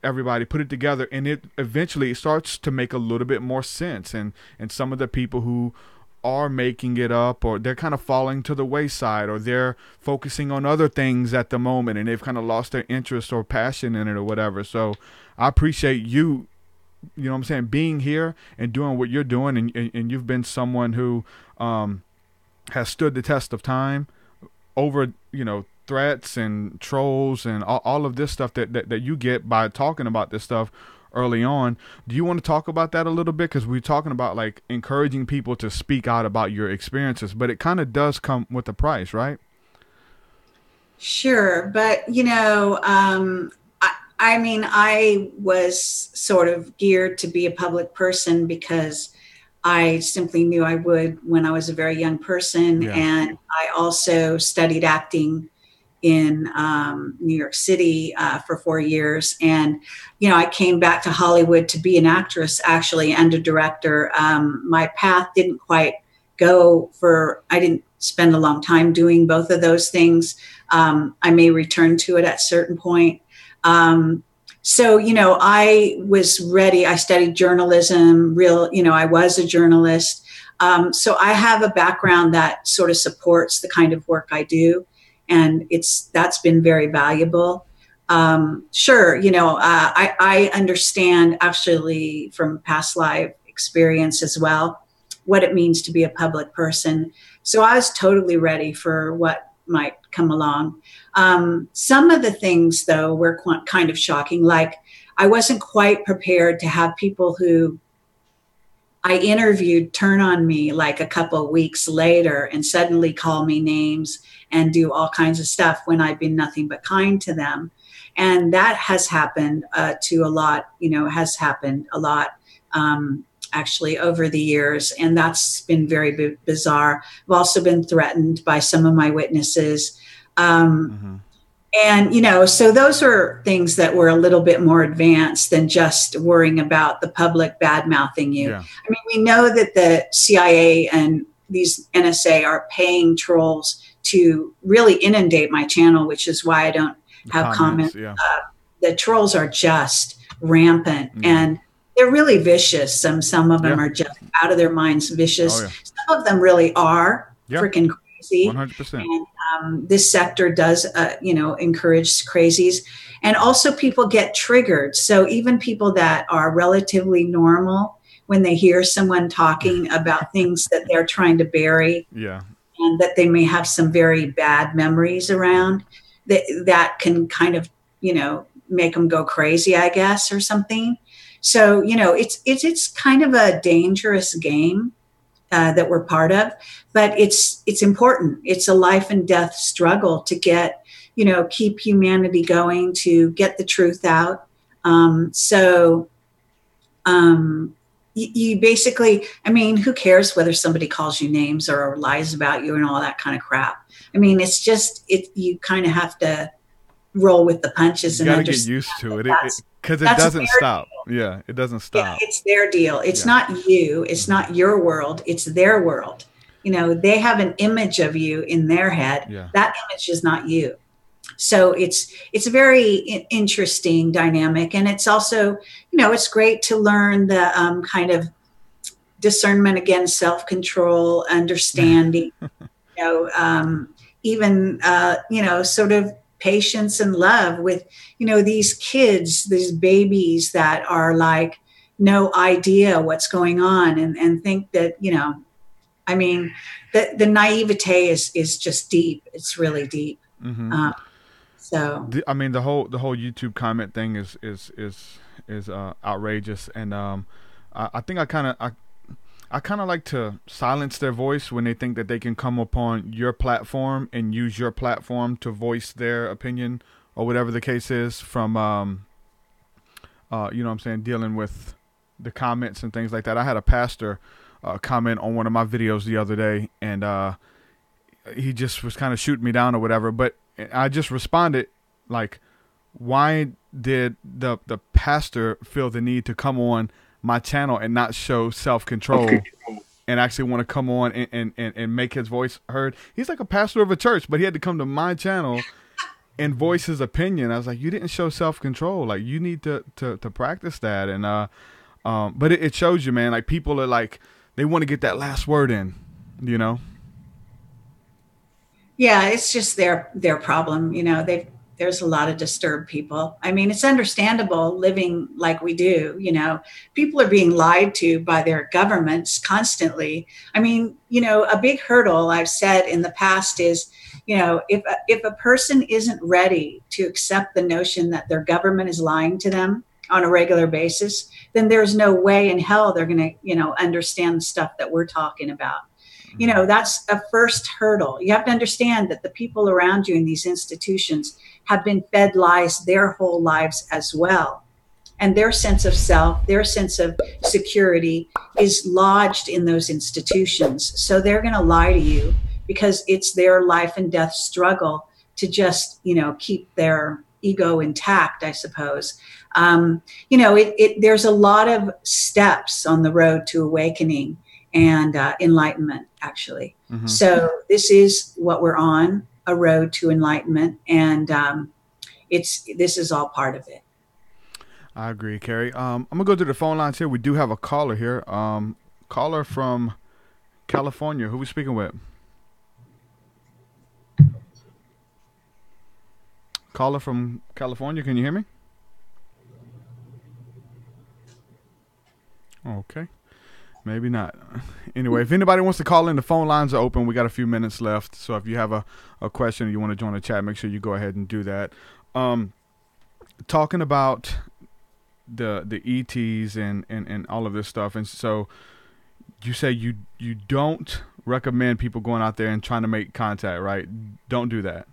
everybody put it together, and it eventually starts to make a little bit more sense. And some of the people who are making it up, or they're kind of falling to the wayside, or they're focusing on other things at the moment and they've kind of lost their interest or passion in it or whatever. So I appreciate you know what I'm saying, being here and doing what you're doing, and you've been someone who has stood the test of time over, threats and trolls and all of this stuff that you get by talking about this stuff early on. Do you want to talk about that a little bit? Because we're talking about like encouraging people to speak out about your experiences, but it kind of does come with a price, right? Sure. But, I mean, I was sort of geared to be a public person because I simply knew I would when I was a very young person. Yeah. And I also studied acting in New York City for 4 years. And, I came back to Hollywood to be an actress, actually, and a director. My path didn't quite I didn't spend a long time doing both of those things. I may return to it at a certain point. So, I was ready. I studied journalism, I was a journalist. So I have a background that sort of supports the kind of work I do. And that's been very valuable. Sure. I understand actually from past life experience as well, what it means to be a public person. So I was totally ready for what might come along. Some of the things, though, were kind of shocking. Like, I wasn't quite prepared to have people who I interviewed turn on me like a couple of weeks later and suddenly call me names and do all kinds of stuff when I've been nothing but kind to them. And that has happened actually over the years. And that's been very bizarre. I've also been threatened by some of my witnesses. And, so those are things that were a little bit more advanced than just worrying about the public bad-mouthing you. Yeah. I mean, we know that the CIA and these NSA are paying trolls to really inundate my channel, which is why I don't have comments. Yeah. The trolls are just rampant and they're really vicious. Some of them are just out of their minds vicious. Oh, yeah. Some of them really are freaking crazy. 100%. And this sector does, encourage crazies. And also people get triggered. So even people that are relatively normal, when they hear someone talking about things that they're trying to bury, and that they may have some very bad memories around, that can kind of, make them go crazy, I guess, or something. So, it's kind of a dangerous game that we're part of, but it's important. It's a life and death struggle to get, keep humanity going, to get the truth out. You basically, who cares whether somebody calls you names or lies about you and all that kind of crap? It's just, you kind of have to roll with the punches. You got to get used to it because it doesn't stop. Yeah, it doesn't stop. Yeah, it's their deal. It's not you. It's not your world. It's their world. They have an image of you in their head. Yeah. That image is not you. So it's a very interesting dynamic. And it's also, it's great to learn the kind of discernment against self-control, understanding, even, sort of patience and love with, these kids, these babies that are like no idea what's going on and think that, the naivete is just deep. It's really deep. Mm-hmm. The whole YouTube comment thing is outrageous, and I think I kind of like to silence their voice when they think that they can come upon your platform and use your platform to voice their opinion or whatever the case is. From dealing with the comments and things like that. I had a pastor comment on one of my videos the other day, and he just was kind of shooting me down or whatever, but I just responded like, why did the pastor feel the need to come on my channel and not show self-control and actually want to come on and make his voice heard? He's like a pastor of a church, but he had to come to my channel and voice his opinion. I was like, you didn't show self-control. Like, you need to practice that. And but it shows you, man, like, people are like, they want to get that last word in, Yeah, it's just their problem. There's a lot of disturbed people. It's understandable living like we do. People are being lied to by their governments constantly. A big hurdle I've said in the past is, if a person isn't ready to accept the notion that their government is lying to them on a regular basis, then there's no way in hell they're going to, understand the stuff that we're talking about. That's a first hurdle. You have to understand that the people around you in these institutions have been fed lies their whole lives as well. And their sense of self, their sense of security is lodged in those institutions. So they're going to lie to you because it's their life and death struggle to just, keep their ego intact, I suppose. There's a lot of steps on the road to awakening and enlightenment, actually. Mm-hmm. So this is what we're on, a road to enlightenment, and this is all part of it. I agree, Kerry. I'm gonna go to the phone lines here. We do have a caller here. Caller from California. Who are we speaking with? Caller from California. Can you hear me? Okay. Maybe not. Anyway, if anybody wants to call in, the phone lines are open. We got a few minutes left. So if you have a question or you want to join the chat, make sure you go ahead and do that. Talking about the ETs and all of this stuff. And so you say you don't recommend people going out there and trying to make contact, right? Don't do that.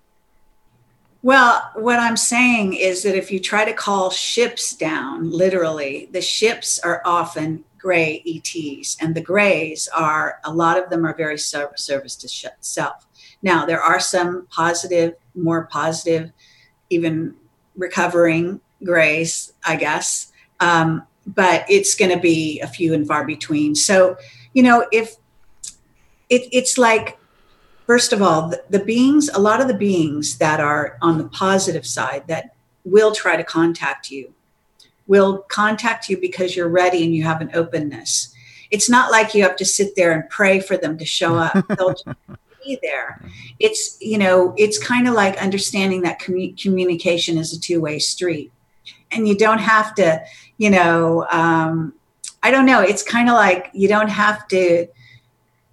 Well, what I'm saying is that if you try to call ships down, literally, the ships are often gray ETs, and the grays are, a lot of them are very service to self. Now, there are some positive, more positive, even recovering grays, I guess, but it's going to be a few and far between. So, if it's like, first of all, the beings, a lot of the beings that are on the positive side that will try to contact you will contact you because you're ready and you have an openness. It's not like you have to sit there and pray for them to show up. They'll be there. It's, it's kind of like understanding that communication is a two-way street. And you don't have to, I don't know. It's kind of like you don't have to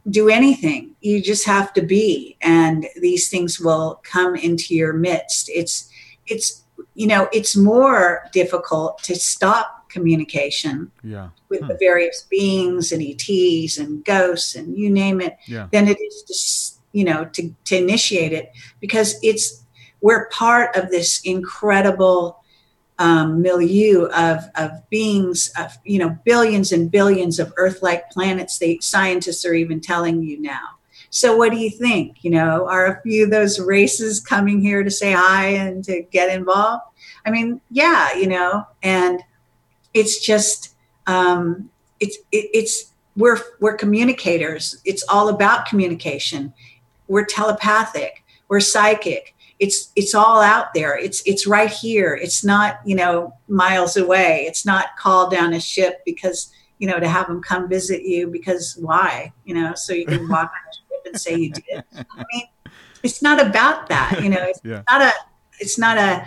do anything. You just have to be, and these things will come into your midst. It's more difficult to stop communication with the various beings and ETs and ghosts and you name it than it is to initiate it, because we're part of this incredible milieu of beings, of billions and billions of Earth-like planets. Scientists are even telling you now. So what do you think? Are a few of those races coming here to say hi and to get involved? I mean, and it's just we're communicators. It's all about communication. We're telepathic. We're psychic. It's all out there. It's right here. It's not, miles away. It's not call down a ship because, to have them come visit you, because why? So you can walk on a ship and say you did. I mean, it's not about that. It's not a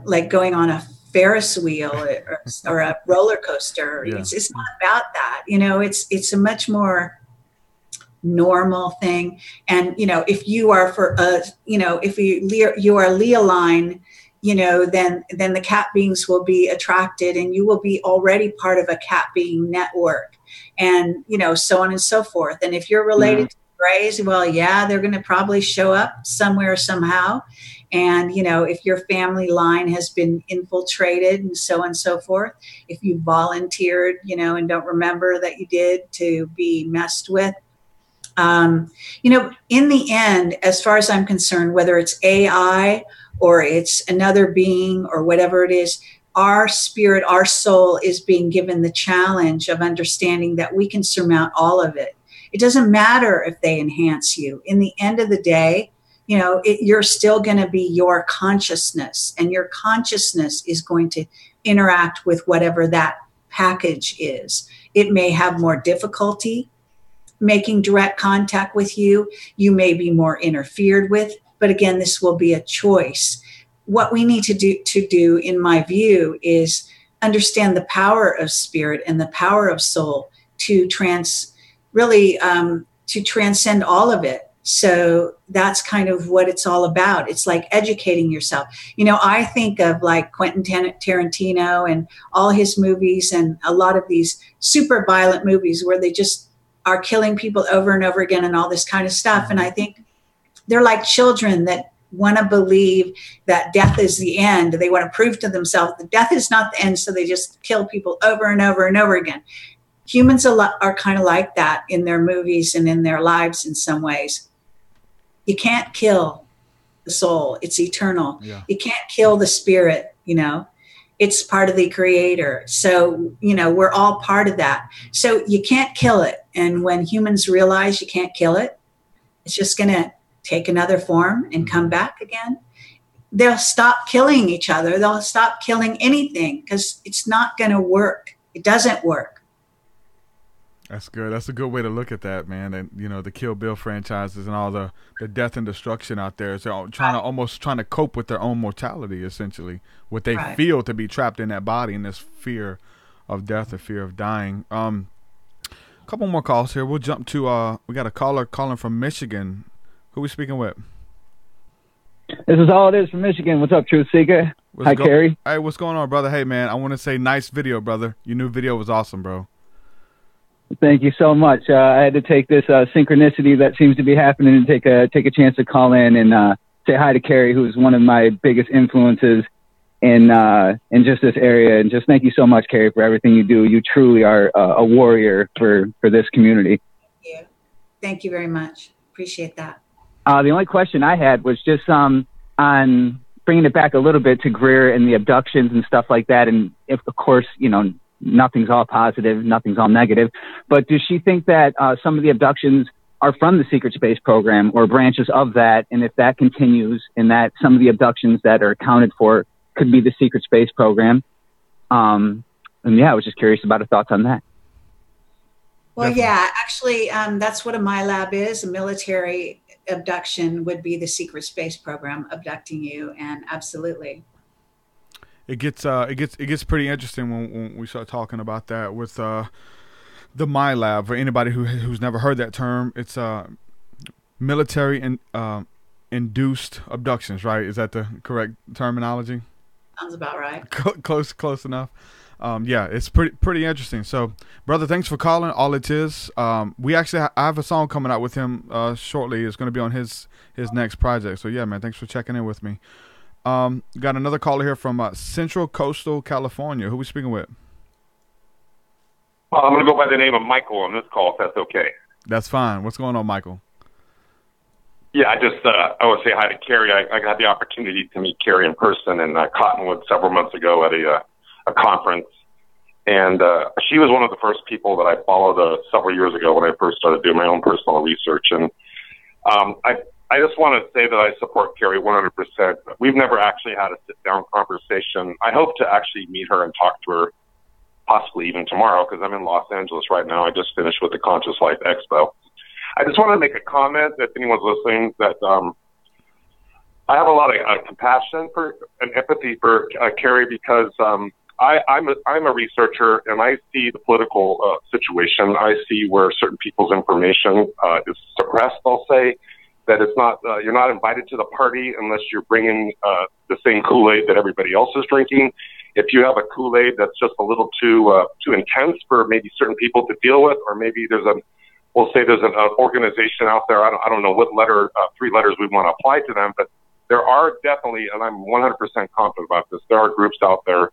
like going on a Ferris wheel or a roller coaster. It's not about that. It's a much more normal thing. And if you are if you are Leoline, then the cat beings will be attracted, and you will be already part of a cat being network, and so on and so forth. And if you're related to Greys, well, they're going to probably show up somewhere somehow. And if your family line has been infiltrated and so on and so forth, if you volunteered and don't remember that you did, to be messed with, in the end, as far as I'm concerned, whether it's AI or it's another being or whatever it is, our spirit, our soul is being given the challenge of understanding that we can surmount all of it. It doesn't matter if they enhance you. In the end of the day, you're still going to be your consciousness, and your consciousness is going to interact with whatever that package is. It may have more difficulty making direct contact with you. You may be more interfered with, but again, this will be a choice. What we need to do, in my view, is understand the power of spirit and the power of soul to transcend all of it. So that's kind of what it's all about. It's like educating yourself. I think of like Quentin Tarantino and all his movies, and a lot of these super violent movies where they just are killing people over and over again and all this kind of stuff. And I think they're like children that want to believe that death is the end. They want to prove to themselves that death is not the end. So they just kill people over and over and over again. Humans are kind of like that in their movies and in their lives in some ways. You can't kill the soul. It's eternal. Yeah. You can't kill the spirit, It's part of the creator. So, we're all part of that. So you can't kill it. And when humans realize you can't kill it, it's just going to take another form and come back again. They'll stop killing each other. They'll stop killing anything, because it's not going to work. It doesn't work. That's good. That's a good way to look at that, man. And the Kill Bill franchises and all the death and destruction out there is trying to cope with their own mortality, essentially. What they feel to be trapped in that body, and this fear of death, the fear of dying. A couple more calls here. We'll jump to we got a caller calling from Michigan. Who are we speaking with? This is All It Is from Michigan. What's up, TruthSeekah? Hi, Kerry. Hey, what's going on, brother? Hey, man, I want to say nice video, brother. Your new video was awesome, bro. Thank you so much. I had to take this synchronicity that seems to be happening and take a chance to call in and say hi to Kerry, who's one of my biggest influences in just this area. And just thank you so much, Kerry, for everything you do. You truly are a warrior for this community. Thank you very much. Appreciate that. The only question I had was just on bringing it back a little bit to Greer and the abductions and stuff like that. And if, of course, nothing's all positive, nothing's all negative. But does she think that some of the abductions are from the secret space program or branches of that? And if that continues, and that some of the abductions that are accounted for could be the secret space program? I was just curious about her thoughts on that. Well, Definitely. yeah, actually, that's what a MyLab is. A military abduction would be the secret space program abducting you, and absolutely. It gets pretty interesting when we start talking about that with the MyLab. For anybody who's never heard that term, it's military induced abductions, right? Is that the correct terminology? Sounds about right. Close enough. Yeah, it's pretty interesting. So, brother, thanks for calling. All it is, we actually I have a song coming out with him shortly. It's going to be on his next project. So yeah, man, thanks for checking in with me. Got another caller here from Central Coastal California. Who we speaking with? Well, I'm going to go by the name of Michael on this call, if that's okay. That's fine. What's going on, Michael? Yeah, I want to say hi to Kerry. I got the opportunity to meet Kerry in person in Cottonwood several months ago at a conference. And she was one of the first people that I followed several years ago when I first started doing my own personal research. And I just want to say that I support Kerry 100%. We've never actually had a sit-down conversation. I hope to actually meet her and talk to her possibly even tomorrow because I'm in Los Angeles right now. I just finished with the Conscious Life Expo. I just want to make a comment if anyone's listening that I have a lot of compassion for and empathy for Kerry because I'm a researcher and I see the political situation. I see where certain people's information is suppressed. I'll say that it's not you're not invited to the party unless you're bringing the same Kool-Aid that everybody else is drinking. If you have a Kool-Aid that's just a little too intense for maybe certain people to deal with, or maybe there's an organization out there. I don't know what letter, 3 letters we want to apply to them, but there are definitely, and I'm 100% confident about this, there are groups out there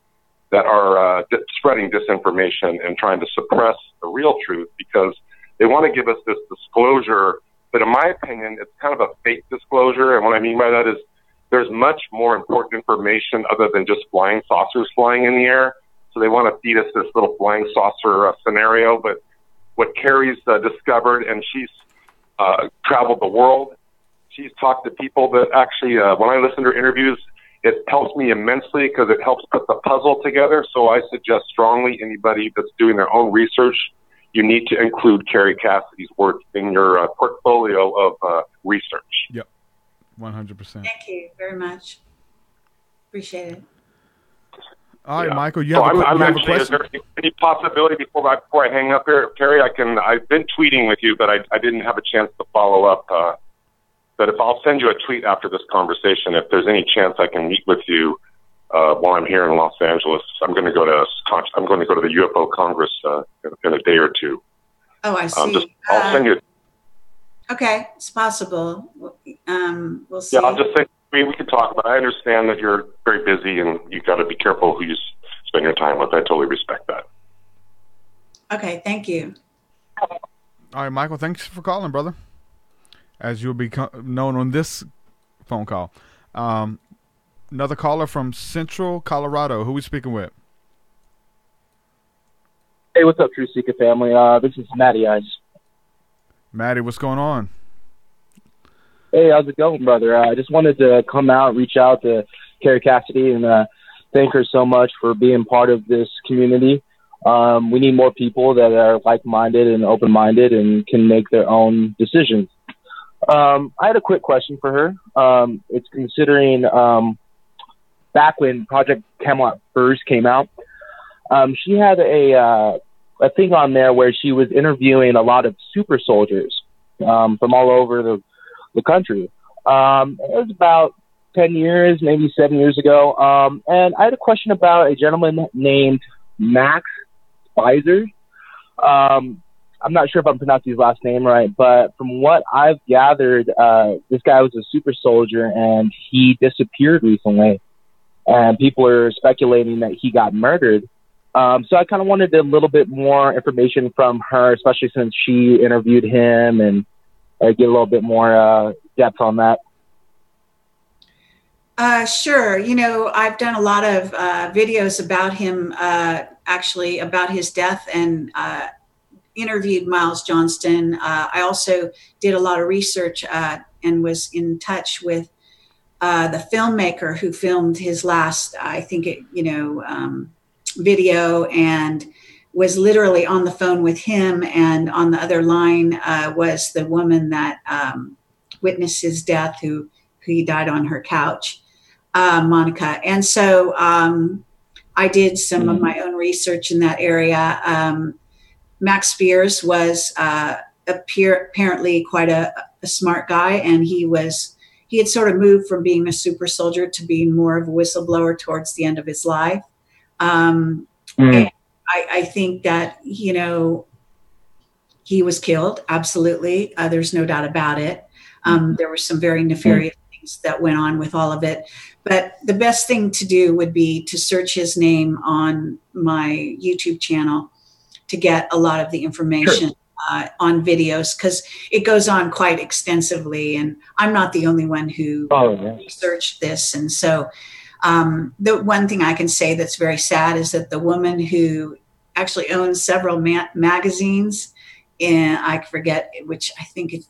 that are spreading disinformation and trying to suppress the real truth because they want to give us this disclosure. But in my opinion, it's kind of a fake disclosure. And what I mean by that is there's much more important information other than just flying saucers flying in the air. So they want to feed us this little flying saucer scenario, but what Kerry's discovered, and she's traveled the world. She's talked to people that actually, when I listen to her interviews, it helps me immensely because it helps put the puzzle together. So I suggest strongly anybody that's doing their own research, you need to include Kerry Cassidy's work in your portfolio of research. Yep, 100%. Thank you very much. Appreciate it. All right, Yeah. Michael, you have a question? Is there any possibility before I hang up here, Kerry? I've been tweeting with you, but I didn't have a chance to follow up. But if I'll send you a tweet after this conversation, if there's any chance I can meet with you while I'm here in Los Angeles, I'm going to go to the UFO Congress in a day or two. Oh, I see. I'll send you. Okay, it's possible. We'll see. Yeah, I'll just say. We can talk, but I understand that you're very busy and you've got to be careful who you spend your time with. I totally respect that. Okay, thank you. All right, Michael, thanks for calling, brother. As you'll be known on this phone call. Another caller from Central Colorado. Who we speaking with? Hey, what's up, TruthSeekah family? This is Matty Ice. Matty, what's going on? Hey, how's it going, brother? I just wanted to come out, reach out to Kerry Cassidy, and thank her so much for being part of this community. We need more people that are like-minded and open-minded and can make their own decisions. I had a quick question for her. It's considering back when Project Camelot first came out, she had a thing on there where she was interviewing a lot of super soldiers from all over the country. It was about 10 years, maybe 7 years ago. And I had a question about a gentleman named Max Heiser. I'm not sure if I'm pronouncing his last name right, but from what I've gathered, this guy was a super soldier and he disappeared recently. And people are speculating that he got murdered. So I kind of wanted a little bit more information from her, especially since she interviewed him, and get a little bit more depth on that. Sure. I've done a lot of videos about him, actually about his death, and interviewed Miles Johnston. I also did a lot of research and was in touch with the filmmaker who filmed his last, video, and was literally on the phone with him, and on the other line was the woman that witnessed his death, who he died on her couch, Monica. And so I did some of my own research in that area. Max Spears was apparently quite a smart guy, and he had sort of moved from being a super soldier to being more of a whistleblower towards the end of his life. And I think that, you know, he was killed. Absolutely. There's no doubt about it. There were some very nefarious things that went on with all of it. But the best thing to do would be to search his name on my YouTube channel to get a lot of the information on videos, because it goes on quite extensively. And I'm not the only one who researched this. And so the one thing I can say that's very sad is that the woman who actually owns several magazines, and I forget which, I think it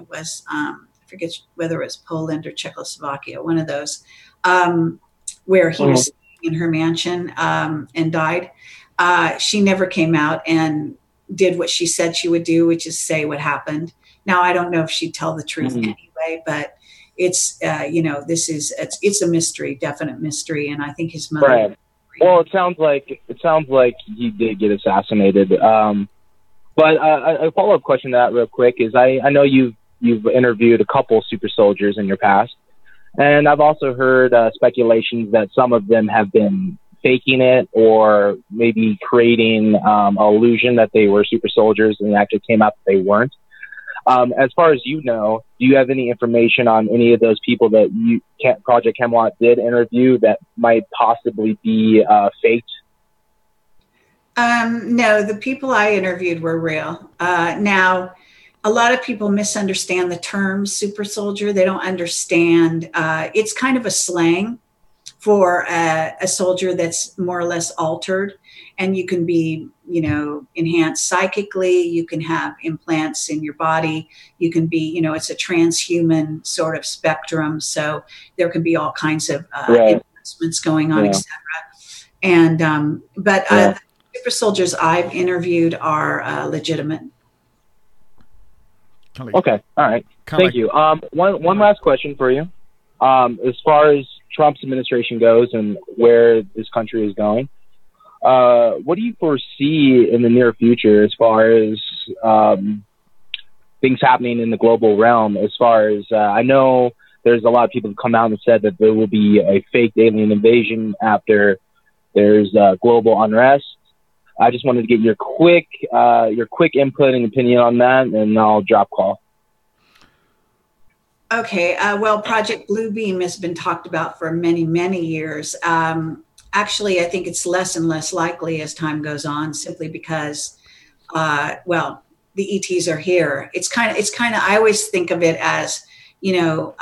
was, I forget whether it was Poland or Czechoslovakia, one of those, where he was in her mansion and died. She never came out and did what she said she would do, which is say what happened. Now, I don't know if she'd tell the truth anyway, but it's, you know, it's a mystery, definite mystery. And I think his mother. Right. Well, it sounds like he did get assassinated. But a follow-up question to that real quick is I know you've interviewed a couple super soldiers in your past, and I've also heard speculations that some of them have been faking it or maybe creating an illusion that they were super soldiers and it actually came out that they weren't. As far as you know, do you have any information on any of those people that Project Camelot did interview that might possibly be faked? No, the people I interviewed were real. Now, a lot of people misunderstand the term super soldier. They don't understand. It's kind of a slang for a soldier that's more or less altered. And you can be, you know, enhanced psychically. You can have implants in your body. You can be, you know, it's a transhuman sort of spectrum. So there can be all kinds of advancements going on, etc. And the super soldiers I've interviewed are legitimate. Okay, all right. Thank you. One last question for you. As far as Trump's administration goes and where this country is going, what do you foresee in the near future as far as things happening in the global realm? As far as I know, there's a lot of people who come out and said that there will be a fake alien invasion after there's global unrest. I just wanted to get your quick input and opinion on that, and I'll drop call. Okay. Well, Project Bluebeam has been talked about for many, many years. Actually, I think it's less and less likely as time goes on, simply because, the ETs are here. It's kind of, I always think of it as, you know,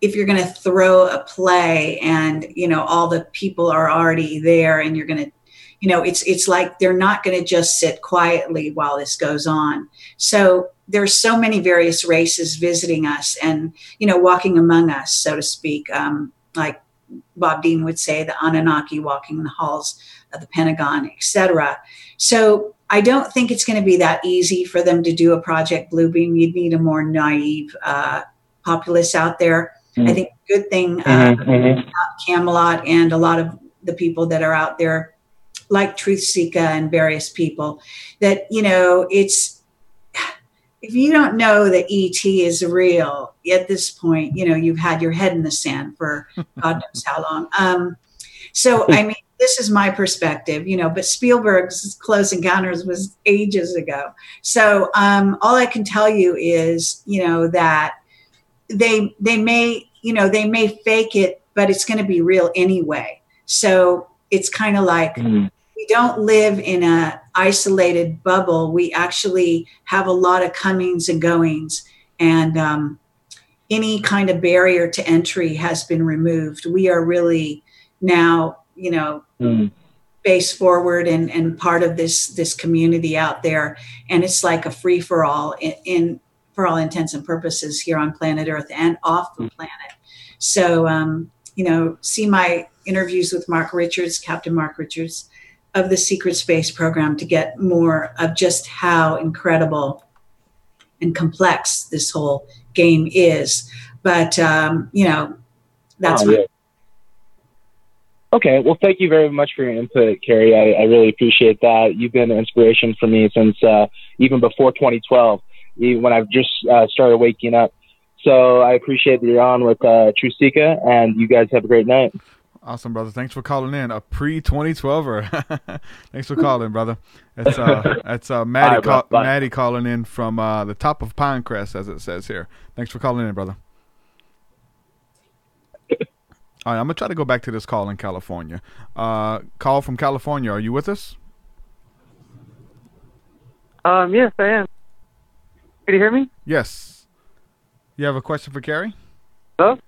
if you're going to throw a play and, you know, all the people are already there and you're going to, you know, it's like they're not going to just sit quietly while this goes on. So there's so many various races visiting us and, you know, walking among us, so to speak, like Bob Dean would say, the Anunnaki walking the halls of the Pentagon, etc. So I don't think it's going to be that easy for them to do a Project Bluebeam. You'd need a more naive populace out there. I think the good thing about Camelot and a lot of the people that are out there, like TruthSeekah and various people, that, you know, it's, if you don't know that ET is real at this point, you know, you've had your head in the sand for God knows how long. So, I mean, this is my perspective, you know, but Spielberg's Close Encounters was ages ago. So all I can tell you is, you know, that they may fake it, but it's going to be real anyway. So it's kind of like, we don't live in a isolated bubble. We actually have a lot of comings and goings, and any kind of barrier to entry has been removed. We are really now, you know, face forward and part of this community out there. And it's like a free for all for all intents and purposes here on planet Earth and off the planet. So, you know, see my interviews with Mark Richards, Captain Mark Richards. of the secret space program to get more of just how incredible and complex this whole game is. But, that's yeah. Okay, well, thank you very much for your input, Kerry. I really appreciate that. You've been an inspiration for me since even before 2012, when I've just started waking up. So I appreciate that you're on with TruthSeekah, and you guys have a great night. Awesome, brother. Thanks for calling in. A pre-2012er. Thanks for calling, brother. That's Maddie, Maddie calling in from the top of Pinecrest, as it says here. Thanks for calling in, brother. All right, I'm going to try to go back to this call in California. Call from California. Are you with us? Yes, I am. Can you hear me? Yes. You have a question for Kerry? Hello?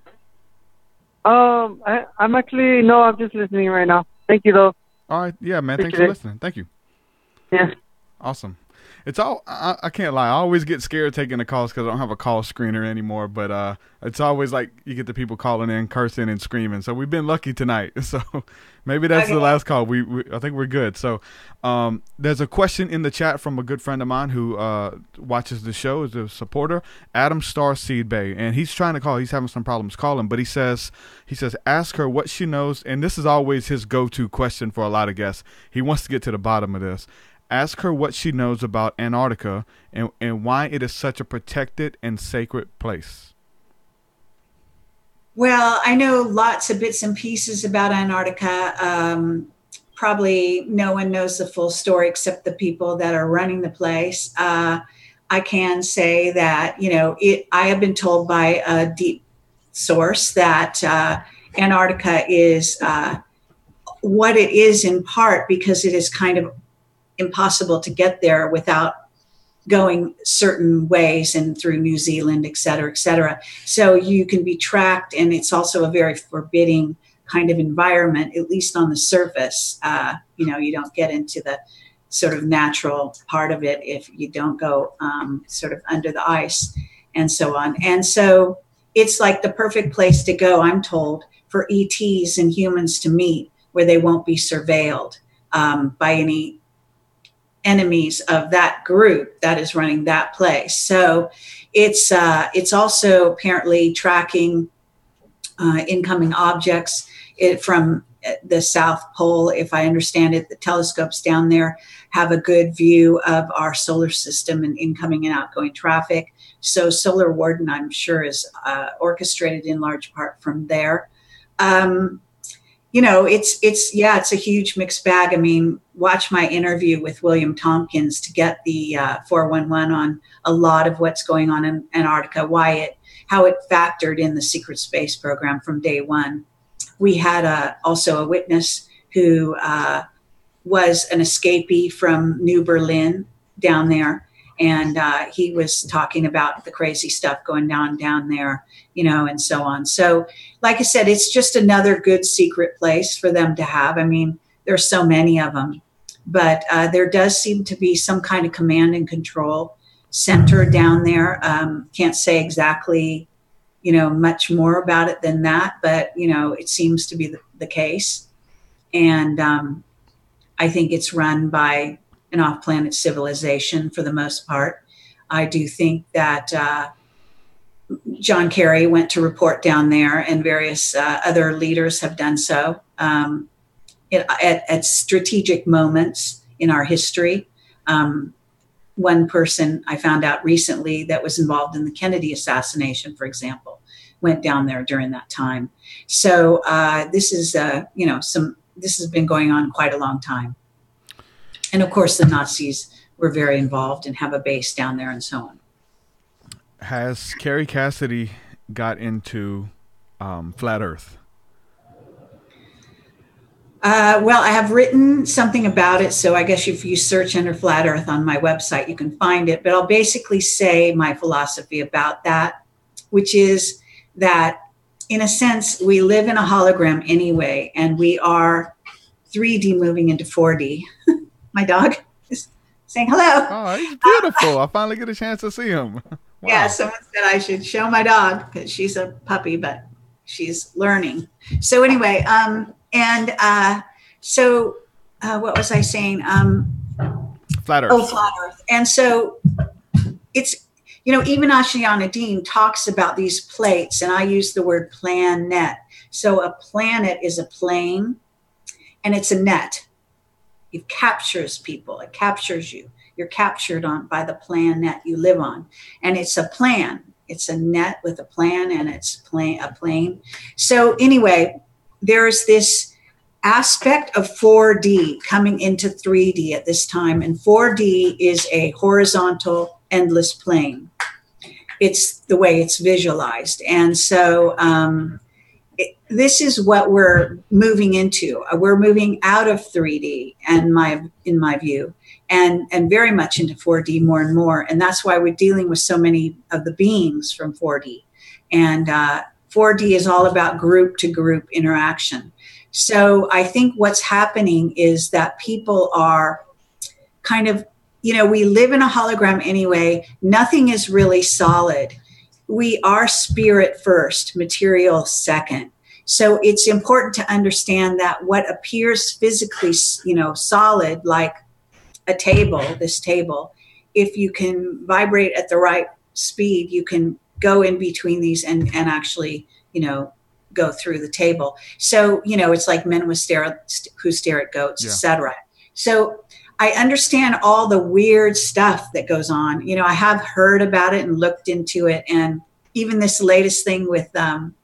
I'm actually, no, I'm just listening right now. Thank you, though. All right. Yeah, man. Thanks for listening. Thank you. Yeah. Awesome. It's all, I can't lie. I always get scared taking the calls because I don't have a call screener anymore. But it's always like you get the people calling in, cursing and screaming. So we've been lucky tonight. So maybe that's the last call. I think we're good. So there's a question in the chat from a good friend of mine who watches the show, is a supporter, Adam Star Seed Bay. And he's trying to call. He's having some problems calling. But he says, ask her what she knows. And this is always his go-to question for a lot of guests. He wants to get to the bottom of this. Ask her what she knows about Antarctica and why it is such a protected and sacred place. Well, I know lots of bits and pieces about Antarctica. Probably no one knows the full story except the people that are running the place. I can say that, I have been told by a deep source that Antarctica is what it is in part because it is kind of impossible to get there without going certain ways and through New Zealand, et cetera, et cetera. So you can be tracked, and it's also a very forbidding kind of environment, at least on the surface. You don't get into the sort of natural part of it if you don't go sort of under the ice and so on. And so it's like the perfect place to go, I'm told, for ETs and humans to meet, where they won't be surveilled by any enemies of that group that is running that place. So it's also apparently tracking incoming objects from the South Pole. If I understand it, the telescopes down there have a good view of our solar system and incoming and outgoing traffic. So Solar Warden, I'm sure, is orchestrated in large part from there. It's a huge mixed bag. I mean, watch my interview with William Tompkins to get the 411 on a lot of what's going on in Antarctica, how it factored in the secret space program from day one. We had also a witness who was an escapee from New Berlin down there. And he was talking about the crazy stuff going down there, and so on. So, like I said, it's just another good secret place for them to have. I mean, there's so many of them, but there does seem to be some kind of command and control center down there. Can't say exactly, much more about it than that, but, it seems to be the case. And I think it's run by an off-planet civilization for the most part. I do think that John Kerry went to report down there, and various other leaders have done so at strategic moments in our history. One person I found out recently that was involved in the Kennedy assassination, for example, went down there during that time. So this is, this has been going on quite a long time. And of course, the Nazis were very involved and have a base down there and so on. Has Kerry Cassidy got into Flat Earth? Well, I have written something about it. So I guess if you search under Flat Earth on my website, you can find it. But I'll basically say my philosophy about that, which is that in a sense, we live in a hologram anyway, and we are 3D moving into 4D. My dog is saying hello. Oh, he's beautiful. I finally get a chance to see him. Wow. Yeah, someone said I should show my dog because she's a puppy, but she's learning. So anyway, so what was I saying? Flat Earth. Oh, flat Earth. And so it's, even Ashayana Dean talks about these plates, and I use the word planet. So a planet is a plane, and it's a net. It captures people. It captures you. You're captured by the planet you live on. And it's a plan. It's a net with a plan, and it's a plane. So anyway, there's this aspect of 4D coming into 3D at this time. And 4D is a horizontal, endless plane. It's the way it's visualized. And so this is what we're moving into. We're moving out of 3D, in my view, and very much into 4D more and more. And that's why we're dealing with so many of the beings from 4D. And 4D is all about group-to-group interaction. So I think what's happening is that people are kind of, we live in a hologram anyway. Nothing is really solid. We are spirit first, material second. So it's important to understand that what appears physically, solid, like a table, this table, if you can vibrate at the right speed, you can go in between these and actually, go through the table. So, it's like men who stare at goats, etc. So I understand all the weird stuff that goes on. I have heard about it and looked into it. And even this latest thing with Elon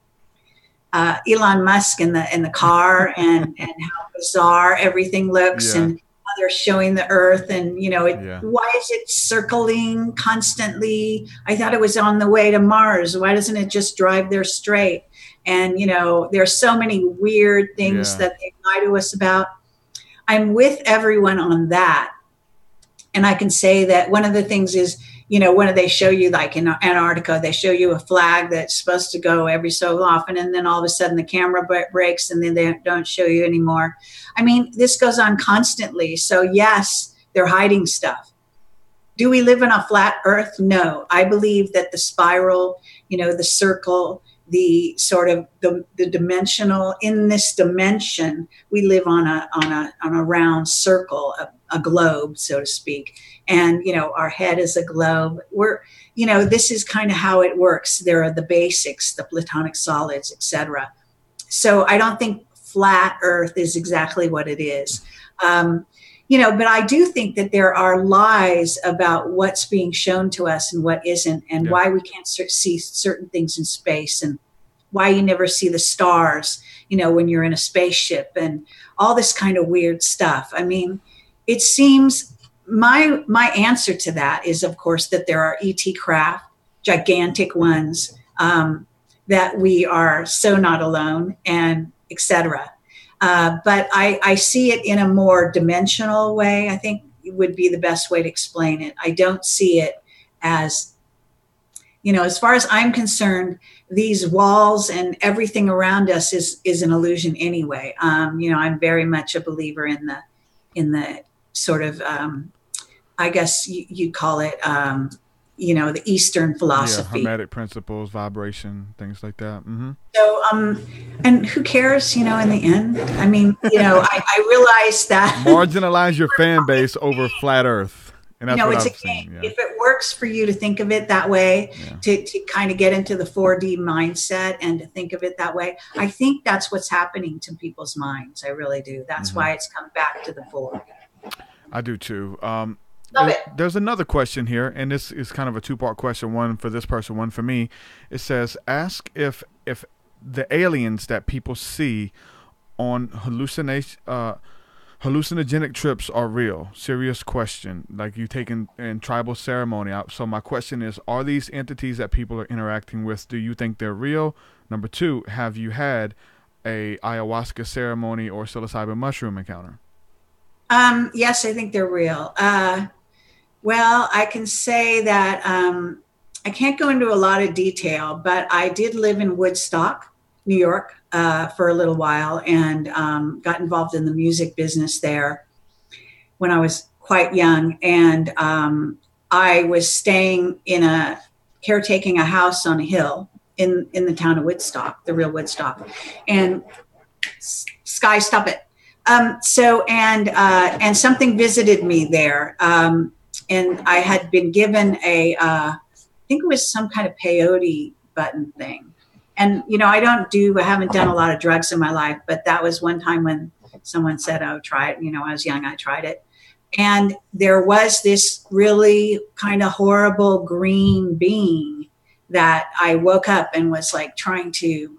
Musk in the car and how bizarre everything looks, and how they're showing the Earth, and why is it circling constantly? I thought it was on the way to Mars. Why doesn't it just drive there straight? And there's so many weird things that they lie to us about. I'm with everyone on that, and I can say that one of the things is, when they show you, like in Antarctica, they show you a flag that's supposed to go every so often, and then all of a sudden the camera breaks, and then they don't show you anymore. I mean, this goes on constantly. So yes, they're hiding stuff. Do we live in a flat Earth? No. I believe that the spiral, the circle, the sort of the dimensional, in this dimension, we live on a round circle, a globe, so to speak. And, our head is a globe. This is kind of how it works. There are the basics, the platonic solids, etc. So I don't think flat Earth is exactly what it is. But I do think that there are lies about what's being shown to us and what isn't, and why we can't see certain things in space, and why you never see the stars, when you're in a spaceship, and all this kind of weird stuff. I mean, it seems my answer to that is, of course, that there are ET craft, gigantic ones, that we are so not alone, and etc. But I see it in a more dimensional way. I think it would be the best way to explain it. I don't see it as, as far as I'm concerned, these walls and everything around us is an illusion anyway. I'm very much a believer in the sort of, I guess you'd call it, the Eastern philosophy. Hermetic principles, vibration, things like that. Mm-hmm. So, and who cares, in the end? I mean, I realize that. Marginalize your fan base over flat Earth. And that's what it's I'm a saying. game. If it works for you to think of it that way, to kind of get into the 4D mindset and to think of it that way, I think that's what's happening to people's minds. I really do. That's why it's come back to the fore. I do too. Love it. There's another question here, and this is kind of a two-part question, one for this person, one for me. It says, ask if the aliens that people see on hallucinogenic trips are real. Serious question, like you take in tribal ceremony. So my question is, are these entities that people are interacting with, do you think they're real? Number two, have you had a ayahuasca ceremony or psilocybin mushroom encounter? Yes, I think they're real. Well, I can say that I can't go into a lot of detail, but I did live in Woodstock, New York, for a little while, and got involved in the music business there when I was quite young. And I was caretaking a house on a hill in the town of Woodstock, the real Woodstock. And Sky, stop it. And something visited me there. And I had been given I think it was some kind of peyote button thing. And, I haven't done a lot of drugs in my life, but that was one time when someone said, oh, try it. I was young, I tried it. And there was this really kind of horrible green being that I woke up and was like trying to,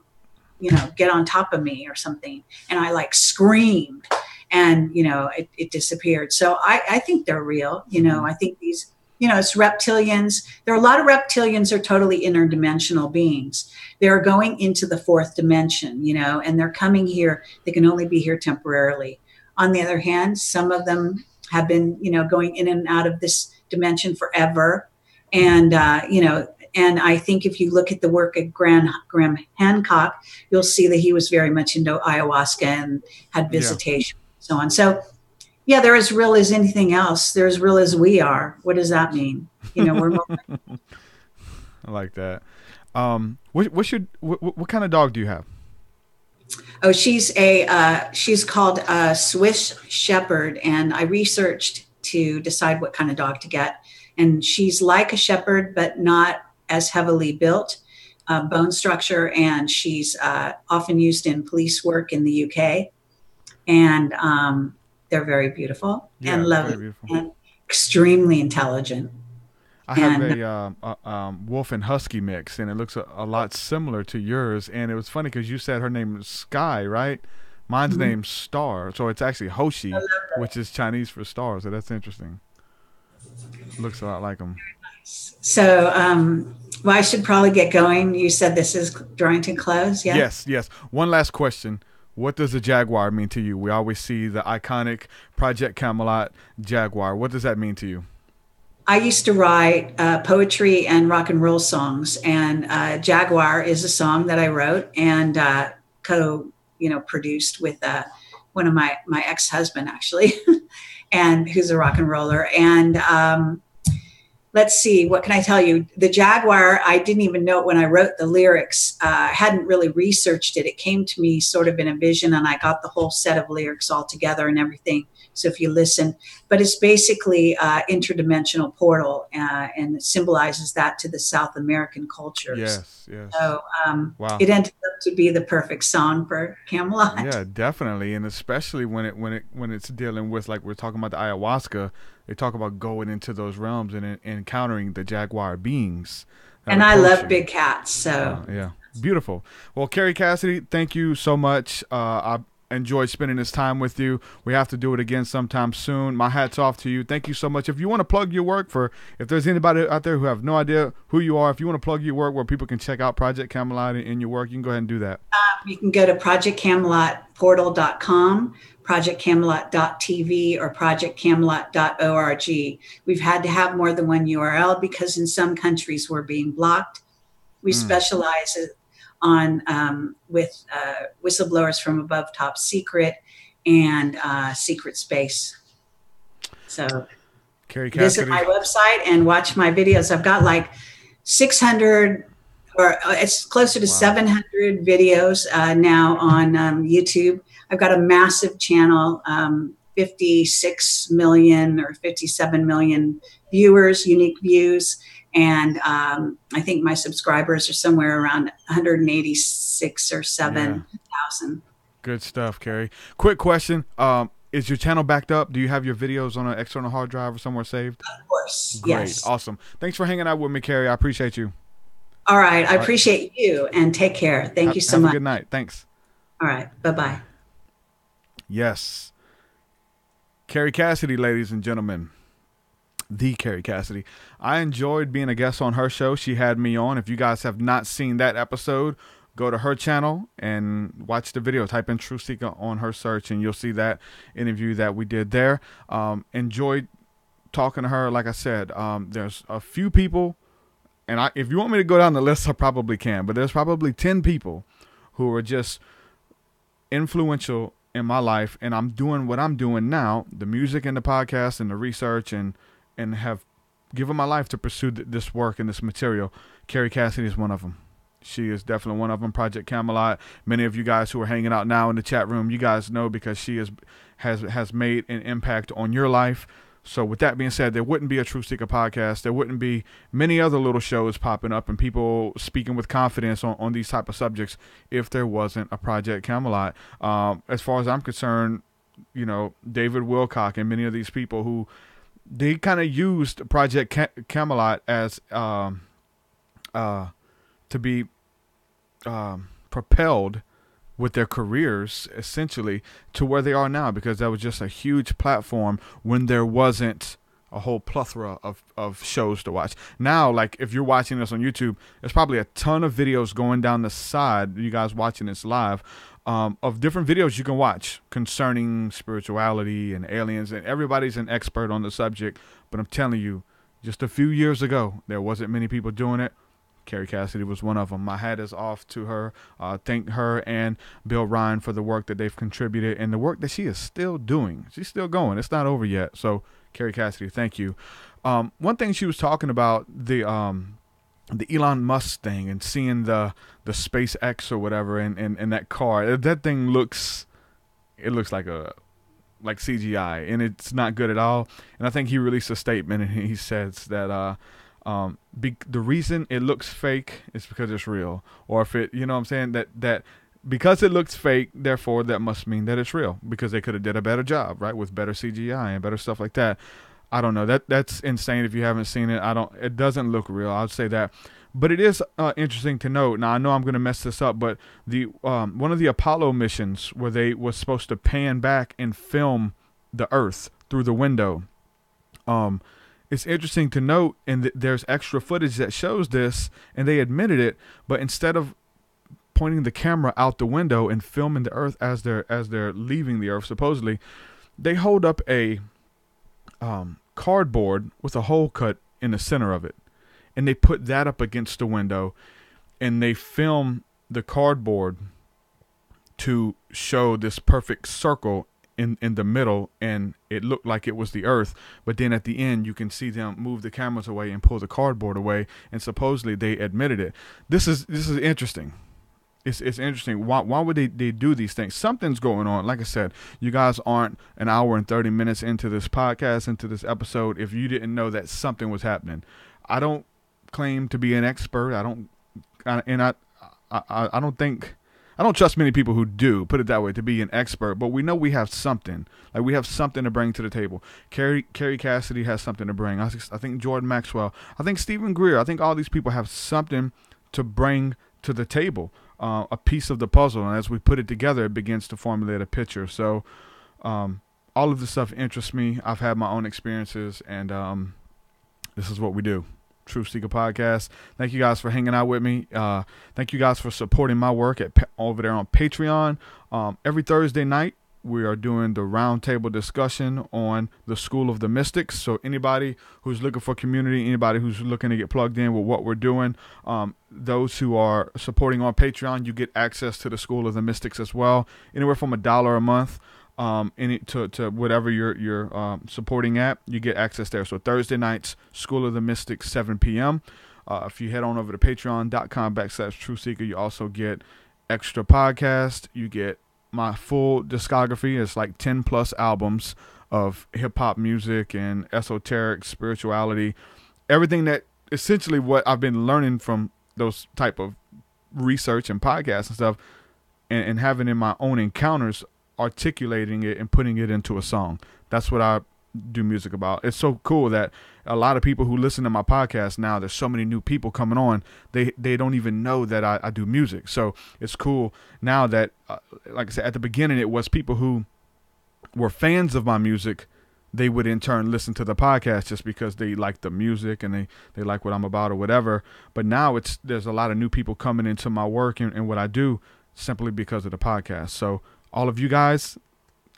get on top of me or something. And I like screamed and, it disappeared. So I think they're real. I think these, it's reptilians. There are a lot of reptilians are totally interdimensional beings. They're going into the fourth dimension, and they're coming here. They can only be here temporarily. On the other hand, some of them have been, going in and out of this dimension forever. And, and I think if you look at the work of Graham Hancock, you'll see that he was very much into ayahuasca and had visitation and so on. So, yeah, they're as real as anything else. They're as real as we are. What does that mean? We're more I like that. What kind of dog do you have? Oh, she's called a Swiss Shepherd, and I researched to decide what kind of dog to get. And she's like a shepherd, but not as heavily built bone structure. And she's often used in police work in the UK. And they're very beautiful and lovely and extremely intelligent. I have a wolf and husky mix, and it looks a lot similar to yours. And it was funny because you said her name is Sky, right? Mine's name's Star, so it's actually Hoshi, which is Chinese for star. So that's interesting. Looks a lot like them. So, well, I should probably get going. You said this is drawing to close, yeah? Yes. One last question. What does the Jaguar mean to you? We always see the iconic Project Camelot Jaguar. What does that mean to you? I used to write poetry and rock and roll songs, and Jaguar is a song that I wrote and produced with one of my ex-husband, actually, and who's a rock and roller. And let's see, what can I tell you? The Jaguar, I didn't even know it when I wrote the lyrics. I hadn't really researched it. It came to me sort of in a vision, and I got the whole set of lyrics all together and everything. So if you listen, but it's basically interdimensional portal, and it symbolizes that to the South American cultures. Yes. So wow. It ended up to be the perfect song for Camelot. Yeah, definitely, and especially when it's dealing with, like we're talking about the ayahuasca, they talk about going into those realms and encountering the Jaguar beings. And I love big cats, so yeah, beautiful. Well, Kerry Cassidy, thank you so much. I enjoyed spending this time with you. We have to do it again sometime soon. My hat's off to you. Thank you so much. If you want to plug your work, if there's anybody out there who have no idea who you are, if you want to plug your work where people can check out Project Camelot and your work, you can go ahead and do that. You can go to projectcamelotportal.com, projectcamelot.tv, or projectcamelot.org. We've had to have more than one URL because in some countries we're being blocked. We specialize on with whistleblowers from above, top secret, and secret space. So Kerry Cassidy, visit my website and watch my videos. I've got like 600 or it's closer to 700 videos now on YouTube. I've got a massive channel, 56 million or 57 million viewers, unique views. And I think my subscribers are somewhere around 186 or 7,000. Good stuff, Kerry. Quick question. Is your channel backed up? Do you have your videos on an external hard drive or somewhere saved? Of course. Great. Yes. Awesome. Thanks for hanging out with me, Kerry. I appreciate you. All right. I appreciate you, and take care. Thank you so much. Have a good night. Thanks. All right. Bye-bye. Yes. Kerry Cassidy, ladies and gentlemen. The Kerry Cassidy. I enjoyed being a guest on her show. She had me on. If you guys have not seen that episode, go to her channel and watch the video. Type in TruthSeekah on her search, and you'll see that interview that we did there. Enjoyed talking to her. Like I said, there's a few people, and if you want me to go down the list, I probably can, but there's probably 10 people who are just influential in my life, and I'm doing what I'm doing now, the music and the podcast and the research, and have given my life to pursue this work and this material. Kerry Cassidy is one of them. She is definitely one of them. Project Camelot. Many of you guys who are hanging out now in the chat room, you guys know because she has made an impact on your life. So with that being said, there wouldn't be a TruthSeekah podcast. There wouldn't be many other little shows popping up and people speaking with confidence on these type of subjects if there wasn't a Project Camelot. As far as I'm concerned, David Wilcock and many of these people who they kind of used Project Camelot as to be propelled with their careers essentially to where they are now, because that was just a huge platform when there wasn't a whole plethora of shows to watch. Now, like if you're watching this on YouTube, there's probably a ton of videos going down the side, you guys watching this live, of different videos you can watch concerning spirituality and aliens, and everybody's an expert on the subject. But I'm telling you, just a few years ago, there wasn't many people doing it. Kerry Cassidy was one of them. My hat is off to her. Thank her and Bill Ryan for the work that they've contributed and the work that she is still doing. She's still going. It's not over yet. So, Kerry Cassidy, thank you. One thing she was talking about, the Elon Musk thing and seeing the SpaceX or whatever and that car. That thing looks like CGI, and it's not good at all. And I think he released a statement and he says that the reason it looks fake is because it's real, or if it, what I'm saying, that because it looks fake, therefore that must mean that it's real, because they could have did a better job, right, with better CGI and better stuff like that. I don't know, that's insane. If you haven't seen it, it doesn't look real, I'd say that. But it is interesting to note. Now I know I'm going to mess this up, but the one of the Apollo missions where they was supposed to pan back and film the Earth through the window, it's interesting to note, and there's extra footage that shows this, and they admitted it, but instead of pointing the camera out the window and filming the Earth as they're leaving the Earth, supposedly, they hold up a cardboard with a hole cut in the center of it, and they put that up against the window, and they film the cardboard to show this perfect circle in the middle, and it looked like it was the Earth, but then at the end you can see them move the cameras away and pull the cardboard away, and supposedly they admitted it. This is interesting. It's interesting. Why would they do these things? Something's going on. Like I said, you guys aren't an hour and 30 minutes into this podcast, into this episode, if you didn't know that something was happening. I don't claim to be an expert. I don't trust many people who do, put it that way, to be an expert, but we know we have something. Like, we have something to bring to the table. Kerry Cassidy has something to bring. I think Jordan Maxwell, I think Stephen Greer, I think all these people have something to bring to the table, a piece of the puzzle, and as we put it together, it begins to formulate a picture. So all of this stuff interests me. I've had my own experiences, and this is what we do. TruthSeekah podcast. Thank you guys for hanging out with me. Thank you guys for supporting my work over there on Patreon. Every Thursday night, we are doing the roundtable discussion on the School of the Mystics. So anybody who's looking for community, anybody who's looking to get plugged in with what we're doing, those who are supporting on Patreon, you get access to the School of the Mystics as well. Anywhere from $1 a month. To whatever you're supporting at, you get access there. So Thursday nights, School of the Mystics, 7 p.m. If you head on over to patreon.com/TruthSeekah, you also get extra podcast. You get my full discography. It's like 10 plus albums of hip hop music and esoteric spirituality, everything that essentially what I've been learning from those type of research and podcasts and stuff, and having in my own encounters, articulating it and putting it into a song. That's what I do music about. It's so cool that a lot of people who listen to my podcast now, there's so many new people coming on, they don't even know that I do music. So it's cool now that, like I said, at the beginning, it was people who were fans of my music. They would in turn listen to the podcast just because they like the music and they like what I'm about or whatever. But now there's a lot of new people coming into my work and what I do simply because of the podcast. So all of you guys,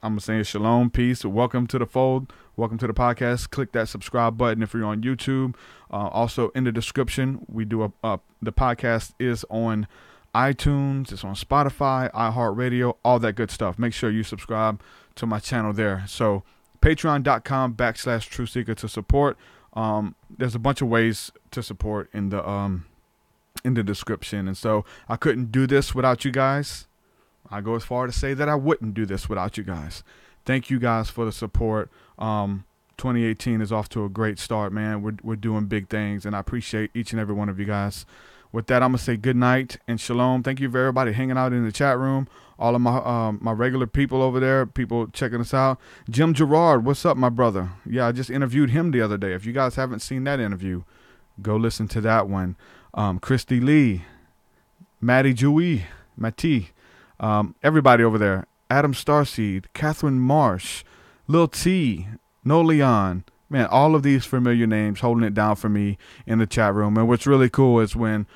I'm going to say shalom, peace, welcome to the fold, welcome to the podcast. Click that subscribe button if you're on YouTube. Also, in the description, we do the podcast is on iTunes, it's on Spotify, iHeartRadio, all that good stuff. Make sure you subscribe to my channel there. So, patreon.com/TruthSeekah to support. There's a bunch of ways to support in the in the description. And so I couldn't do this without you guys. I go as far to say that I wouldn't do this without you guys. Thank you guys for the support. 2018 is off to a great start, man. We're doing big things, and I appreciate each and every one of you guys. With that, I'm going to say good night and shalom. Thank you for everybody hanging out in the chat room. All of my regular people over there, people checking us out. Jim Gerard, what's up, my brother? Yeah, I just interviewed him the other day. If you guys haven't seen that interview, go listen to that one. Christy Lee, Maddie Jui, Mati, everybody over there. Adam Starseed, Catherine Marsh, Lil T, No Leon. Man, all of these familiar names holding it down for me in the chat room. And what's really cool is when,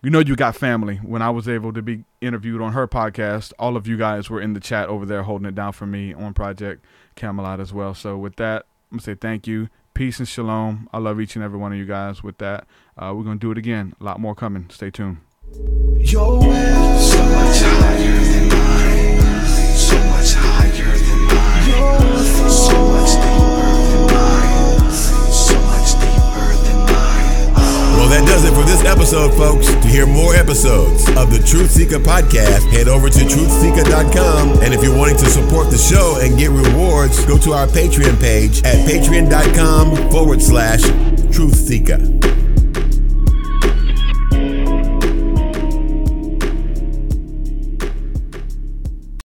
you got family. When I was able to be interviewed on her podcast, all of you guys were in the chat over there holding it down for me on Project Camelot as well. So with that, I'm going to say thank you. Peace and shalom. I love each and every one of you guys. With that, we're going to do it again. A lot more coming. Stay tuned. Your way is so much higher than mine. So much higher than mine. So much deeper than mine. So much deeper than mine. Well, that does it for this episode, folks. To hear more episodes of the TruthSeekah podcast, head over to TruthSeekah.com. And if you're wanting to support the show and get rewards, go to our Patreon page at patreon.com/TruthSeekah.